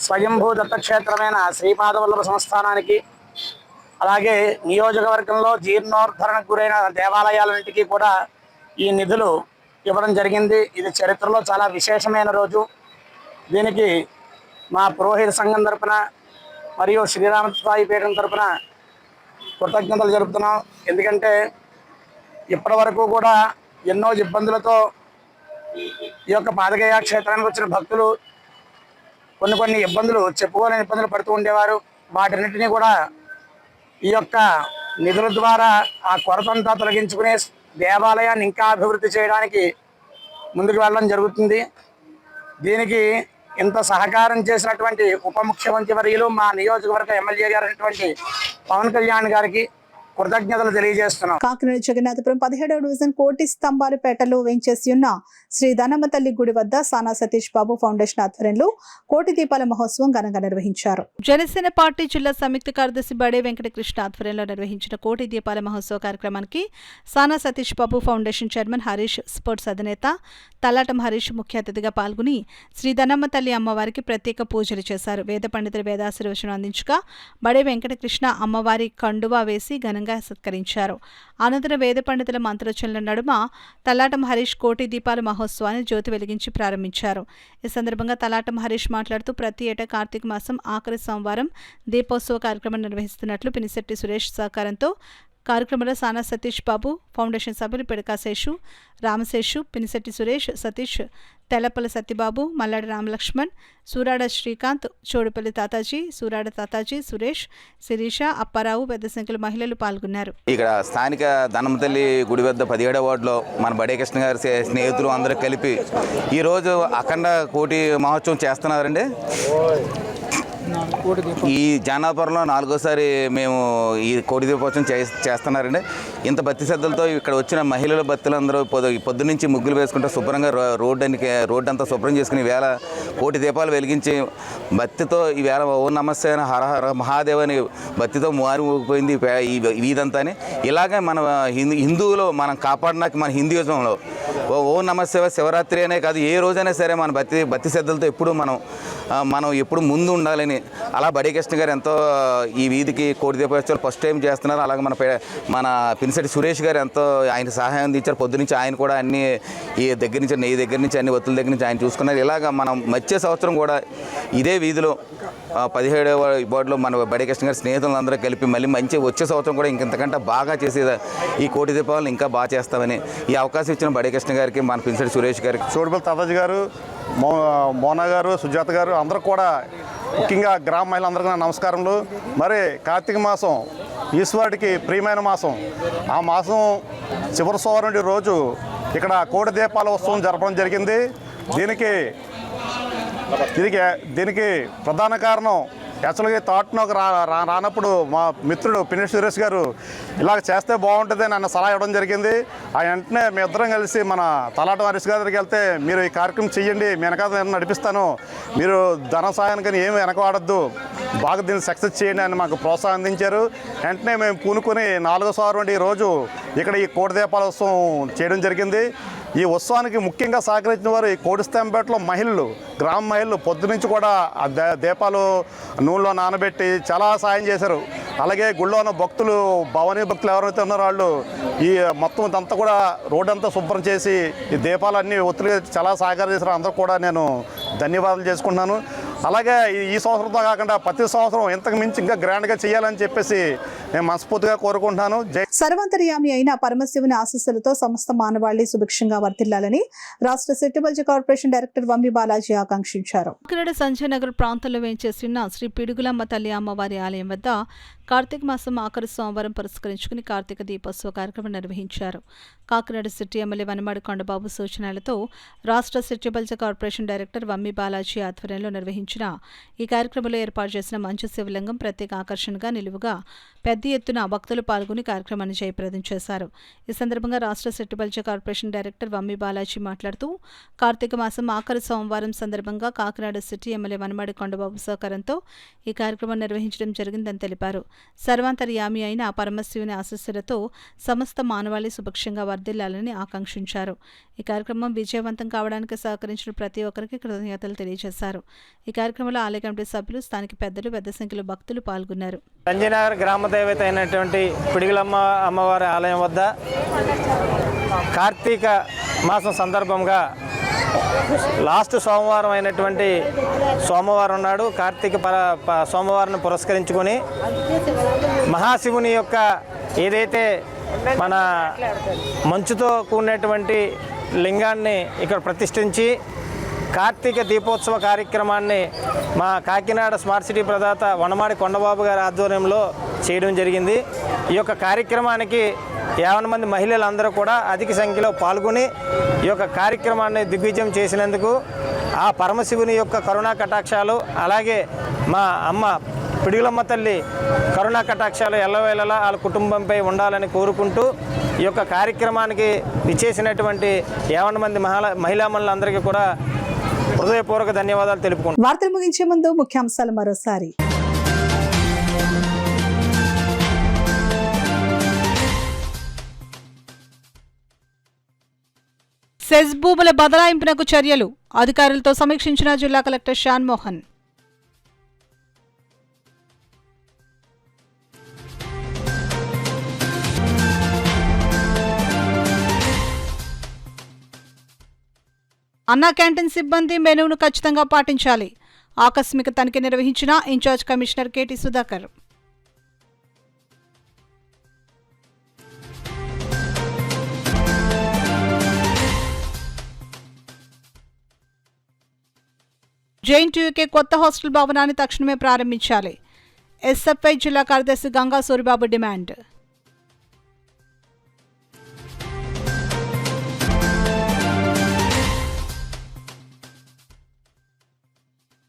స్వయంభూ దత్తక్షేత్రమైన శ్రీపాదవల్లభ సంస్థానానికి, అలాగే నియోజకవర్గంలో జీర్ణోద్ధరణకు గురైన దేవాలయాలన్నింటికీ కూడా ఈ నిధులు ఇవ్వడం జరిగింది. ఇది చరిత్రలో చాలా విశేషమైన రోజు. దీనికి మా పురోహిత సంఘం తరపున మరియు శ్రీరామసాయి పీఠం తరపున కృతజ్ఞతలు జరుపుతున్నాం. ఎందుకంటే ఇప్పటి వరకు కూడా ఎన్నో ఇబ్బందులతో ఈ యొక్క పాదగయ క్షేత్రానికి వచ్చిన భక్తులు కొన్ని ఇబ్బందులు, చెప్పుకోలేని ఇబ్బందులు పడుతూ ఉండేవారు. వాటన్నిటినీ కూడా ఈ యొక్క నిధుల ద్వారా ఆ కొరతంతా తొలగించుకునే దేవాలయాన్ని ఇంకా అభివృద్ధి చేయడానికి ముందుకు వెళ్ళడం జరుగుతుంది. దీనికి ఇంత సహకారం చేసినటువంటి ఉప ముఖ్యమంత్రి వర్యులు మా నియోజకవర్గ ఎమ్మెల్యే గారు అయినటువంటి పవన్ కళ్యాణ్ గారికి కృతజ్ఞతలు తెలియజేస్తున్నాం. కాకినాడ జగన్నాథపురం 17వ డివిజన్ కోటి స్తంభాలపేటలో వేంచేసి ఉన్న శ్రీ ధనమ్మ తల్లి గుడి వద్ద సానా సతీష్ బాబు ఫౌండేషన్ ఆధ్వర్యంలో కోటి దీపాల మహోత్సవం ఘనంగా నిర్వహించారు. జనసేన పార్టీ జిల్లా సంయుక్త కార్యదర్శి బడే వెంకటకృష్ణ ఆధ్వర్యంలో నిర్వహించిన కోటి దీపాల మహోత్సవ కార్యక్రమానికి సానా Satish Babu foundation chairman Harish, sports అధినేత తలాటం హరీష్ ముఖ్య అతిథిగా పాల్గొని శ్రీ ధనమ్మ తల్లి అమ్మవారికి ప్రత్యేక పూజలు చేశారు. వేద పండితులు వేదాశీర్వచనం అందించగా బడే వెంకటకృష్ణ అమ్మవారి కండువా వేసి ఘనంగా సత్కరించారు. అనంతరం వేద పండితుల మంత్రోచ్చరణల నడుమ తలాటం హరీష్ కోటి దీపాల మహోత్సవాన్ని జ్యోతి వెలిగించి ప్రారంభించారు. ఈ సందర్భంగా తలాటం హరీష్ మాట్లాడుతూ ప్రతి ఏటా కార్తీక మాసం ఆఖరి సోమవారం దీపోత్సవ కార్యక్రమం నిర్వహిస్తున్నట్లు పినిశెట్టి సురేష్ సహకారంతో కార్యక్రమంలో సానా సతీష్ బాబు ఫౌండేషన్ సభ్యులు పిడకాశేషు, రామశేషు, పినిశెట్టి సురేష్, సతీష్, తెల్లపల్లి సత్యబాబు, మల్లాడి రామలక్ష్మణ్, సూరాడ శ్రీకాంత్, చోడుపల్లి తాతాజీ, సూరాడ తాతాజీ, సురేష్, శిరీష, అప్పారావు పెద్ద సంఖ్యలో మహిళలు పాల్గొన్నారు. ఇక్కడ స్థానిక ధనమ్మ తల్లి గుడి వద్ద 17వ వార్డులో మన బడే కృష్ణ గారి స్నేహితులు అందరూ కలిపి ఈరోజు అఖండ కోటి మహోత్సవం చేస్తున్నారండి. ఈ జానాపురంలో 4వసారి మేము ఈ కోటి దీపోత్సవం చేస్తున్నారండి. ఇంత భక్తి శ్రద్ధలతో ఇక్కడ వచ్చిన మహిళలు భక్తులందరూ పొద్దునుంచి ముగ్గులు వేసుకుంటే శుభ్రంగా రోడ్డు అంతా శుభ్రం చేసుకుని ఈవేళ కోటి దీపాలు వెలిగించి భక్తితో ఈవేళ ఓ నమస్తే హర హర మహాదేవ్ అని భక్తితో మారిపోయింది ఈ వీధంతా. ఇలాగే మన హిందువులో మనం కాపాడడానికి మన హిందూయిజంలో ఓ నమస్తే శివరాత్రి అనే కాదు, ఏ రోజైనా సరే మన భక్తి శ్రద్ధలతో ఎప్పుడు మనం ఎప్పుడు ముందు ఉండాలని అలా బడే కృష్ణ గారు ఎంతో ఈ వీధికి కోటి దీపోత్సవాలు ఫస్ట్ టైం చేస్తున్నారు. అలాగే మన పినిశెట్టి సురేష్ గారు ఎంతో ఆయన సహాయం అందించారు. పొద్దునుంచి ఆయన కూడా అన్ని ఈ దగ్గర నుంచి నెయ్యి దగ్గర నుంచి అన్ని ఒత్తుల దగ్గర నుంచి ఆయన చూసుకున్నారు. ఇలాగ మనం వచ్చే సంవత్సరం కూడా ఇదే వీధిలో 17వ వార్డులో మన బడే కృష్ణ గారి స్నేహితులందరూ కలిపి మళ్ళీ మంచి వచ్చే సంవత్సరం కూడా ఇంకంతకంటే బాగా చేసే ఈ కోటి దీపాలను ఇంకా బాగా చేస్తామని ఈ అవకాశం ఇచ్చిన బడే కృష్ణ గారికి, మన పినిశెట్టి సురేష్ గారికి, చోడుపల్లి తాతాజీ గారు, మోనా గారు, సుజాత గారు అందరూ కూడా, ముఖ్యంగా గ్రామ మహిళలందరికీ నమస్కారములు. మరి కార్తీక మాసం ఈశ్వరుడికి ప్రియమైన మాసం. ఆ మాసం చివరి సోమవారం రోజు ఇక్కడ కోడి దీపాల ఉత్సవం జరపడం జరిగింది. దీనికి ప్రధాన కారణం యాక్చువల్గా థాట్ నాకు రానప్పుడు మా మిత్రుడు పినేష్ సురేష్ గారు ఇలా చేస్తే బాగుంటుంది నన్ను సలహా ఇవ్వడం జరిగింది. ఆ వెంటనే మీ ఇద్దరం కలిసి మన తలాట హరీష్ గారి దగ్గరికి వెళ్తే మీరు ఈ కార్యక్రమం చెయ్యండి, మీ వెనకాల నేను నడిపిస్తాను, మీరు ధన సహాయానికి ఏమి వెనకవాడద్దు, బాగా దీన్ని సక్సెస్ చేయండి అని మాకు ప్రోత్సాహం అందించారు. వెంటనే మేము పూనుకొని 4వ సంవత్సరం ఈ రోజు ఇక్కడ ఈ కోడి దీపాల ఉత్సవం చేయడం జరిగింది. ఈ ఉత్సవానికి ముఖ్యంగా సహకరించిన వారు ఈ కోడిస్తంపేటలో మహిళలు, గ్రామ మహిళలు పొద్దునుంచి కూడా ఆ దీపాలు నూనెలో నానబెట్టి చాలా సాయం చేశారు. అలాగే గుళ్ళో ఉన్న భక్తులు, భవానీ భక్తులు ఎవరైతే ఉన్నారో వాళ్ళు ఈ మొత్తం ఇదంతా కూడా రోడ్డు అంతా శుభ్రం చేసి ఈ దీపాలన్నీ ఒత్తిడిగా చాలా సహకారం చేశారు. అందరూ కూడా నేను ధన్యవాదాలు చేసుకుంటున్నాను. అలాగే ఈ సంవత్సరంతో కాకుండా ప్రతి సంవత్సరం ఇంతకు మించి ఇంకా గ్రాండ్గా చేయాలని చెప్పేసి నేను మనస్ఫూర్తిగా కోరుకుంటున్నాను. సర్వంతర్యామి అయిన పరమశివుని ఆశీస్సులతో సమస్త మానవాళి సుభిక్షంగా వర్ధిల్లాలని రాష్ట్ర సెట్టిబల్జీ కార్పొరేషన్ డైరెక్టర్ వంబి బాలాజీ ఆకాంక్షించారు. కాకినాడ సంజయ్ నగర్ ప్రాంతంలో వేంచేసిన శ్రీ పిడుగులమ్మ తల్లి అమ్మవారి ఆలయం వద్ద కార్తీక మాసం ఆఖరి సోమవారం పురస్కరించుకుని కార్తీక దీపోత్సవ కార్యక్రమం నిర్వహించారు. కాకినాడ సిటీ ఎమ్మెల్యే వనమాడి కొండబాబు సూచనలతో రాష్ట్ర సెట్టిబల్జీ కార్పొరేషన్ డైరెక్టర్ వంబి బాలాజీ ఆధ్వర్యంలో నిర్వహించిన ఈ కార్యక్రమంలో ఏర్పాటు చేసిన మంచు శివలింగం ప్రత్యేక ఆకర్షణగా నిలువుగా పెద్ద ఎత్తున భక్తులు పాల్గొని కార్యక్రమాన్ని జయప్రదం చేశారు. ఈ సందర్భంగా రాష్ట్ర సెట్టిబల్జీ కార్పొరేషన్ డైరెక్టర్ వంబి బాలాజీ మాట్లాడుతూ కార్తీక మాసం ఆఖరి సోమవారం సందర్భంగా కాకినాడ సిటీ ఎమ్మెల్యే వనమాడి కొండబాబు సహకారంతో ఈ కార్యక్రమం నిర్వహించడం జరిగిందని తెలిపారు. సర్వాంతర్యామి అయిన పరమశివుని ఆశీస్సులతో సమస్త మానవాళి సుభిక్షంగా వర్ధిల్లాలని ఆకాంక్షించారు. ఈ కార్యక్రమం విజయవంతం కావడానికి సహకరించిన ప్రతి ఒక్కరికి కృతజ్ఞతలు తెలియజేశారు. ఈ కార్యక్రమంలో ఆలయ కమిటీ సభ్యులు, స్థానిక పెద్దలు, పెద్ద సంఖ్యలో భక్తులు పాల్గొన్నారు. సంజయనగర్ గ్రామ దేవత అయినటువంటి పిడుగులమ్మ అమ్మవారి ఆలయం వద్ద కార్తీక మాసం సందర్భంగా లాస్ట్ సోమవారం అయినటువంటి సోమవారం నాడు కార్తీక సోమవారం పురస్కరించుకొని మహాశివుని యొక్క ఏదైతే మన మంచుతో కూడినటువంటి లింగాన్ని ఇక్కడ ప్రతిష్ఠించి కార్తీక దీపోత్సవ కార్యక్రమాన్ని మా కాకినాడ స్మార్ట్ సిటీ ప్రదాత వనమాడి కొండబాబు గారి ఆధ్వర్యంలో చేయడం జరిగింది. ఈ యొక్క కార్యక్రమానికి 50 మంది మహిళలందరూ కూడా అధిక సంఖ్యలో పాల్గొని ఈ యొక్క కార్యక్రమాన్ని దిగ్విజయం చేసినందుకు ఆ పరమశివుని యొక్క కరుణా కటాక్షాలు, అలాగే మా అమ్మ పిడుగులమ్మ తల్లి కరుణా కటాక్షాలు ఎల్లవేళలా వాళ్ళ కుటుంబంపై ఉండాలని కోరుకుంటూ ఈ యొక్క కార్యక్రమానికి ఇచ్చేసినటువంటి 50 మంది మహిళామణులందరికీ కూడా హృదయపూర్వక ధన్యవాదాలు తెలుపుకుంటున్నాను. వార్తలు ముగించే ముందు ముఖ్యాంశాలు మరోసారి. సెజ్ భూముల బదలాయింపునకు చర్యలు, అధికారులతో సమీక్షించిన జిల్లా కలెక్టర్ షాన్ మోహన్. అన్నా క్యాంటీన్ సిబ్బంది మెనూను ఖచ్చితంగా పాటించాలి. ఆకస్మిక తనిఖీ నిర్వహించిన incharge commissioner KT Sudhakar. JNTUK కొత్త హాస్టల్ భవనాన్ని తక్షణమే ప్రారంభించాలి. ఎస్ఎఫ్ఐ జిల్లా కార్యదర్శి గంగా సూరిబాబు డిమాండ్.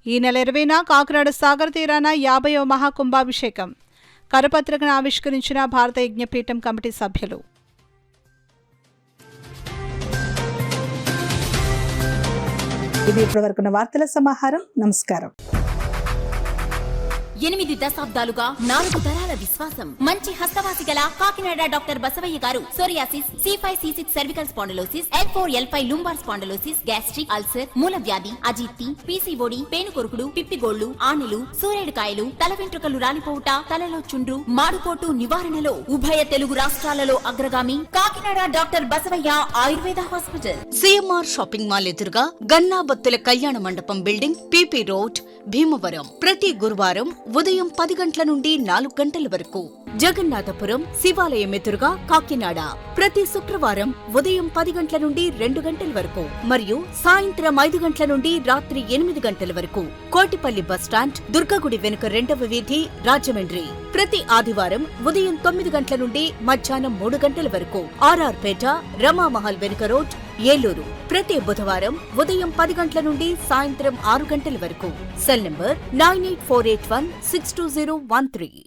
ఈ నెల 20న కాకినాడ సాగర్ తీరాన 50వ మహాకుంభాభిషేకం. కరపత్రికను ఆవిష్కరించిన భారత యజ్ఞపీఠం కమిటీ సభ్యులు. ఇది ఇప్పటివరకున్న వార్తల సమాహారం. నమస్కారం. 8 దశాబ్దాలుగా 4 తరాల విశ్వాసం. మంచి హస్తవాసి గల కాకినాడ డాక్టర్ బసవయ్య గారు psoriasis, C5C6 cervical spondylosis, L4L5 lumbar spondylosis, gastric ulcer, మూలవ్యాధి, అజీర్తి, పీసీఓడి, పేనుకొరుకుడు, పిప్పిగోళ్లు, ఆనెలు, సూరేడుకాయలు, తల వెంట్రుకలు రాలిపోవుట, తలలో చుండ్రు, మాడుకోటు నివారణలో ఉభయ తెలుగు రాష్ట్రాలలో అగ్రగామి Kakinada doctor Basavayya Ayurveda hospital. CMR shopping mall ఎదురుగా గన్నాబత్తుల కళ్యాణ మండపం బిల్డింగ్, పీపీ రోడ్, భీమవరం. ప్రతి గురువారం ఉదయం 10 గంటల నుండి 4 గంటల వరకు. జగన్నాథపురం శివాలయం ఎదురుగా కాకినాడ. ప్రతి శుక్రవారం ఉదయం 10 గంటల నుండి 2 గంటల వరకు మరియు సాయంత్రం 5 గంటల నుండి రాత్రి 8 గంటల వరకు. కోటిపల్లి బస్టాండ్, దుర్గగుడి వెనుక 2వ వీధి, రాజమండ్రి. ప్రతి ఆదివారం ఉదయం 9 గంటల నుండి మధ్యాహ్నం 3 గంటల వరకు. ఆర్ఆర్పేట, రమామహల్ వెనుక రోడ్, ఏలూరు. ప్రతి బుధవారం ఉదయం 10 గంటల నుండి సాయంత్రం 6 గంటల వరకు. Cell number 9848162013.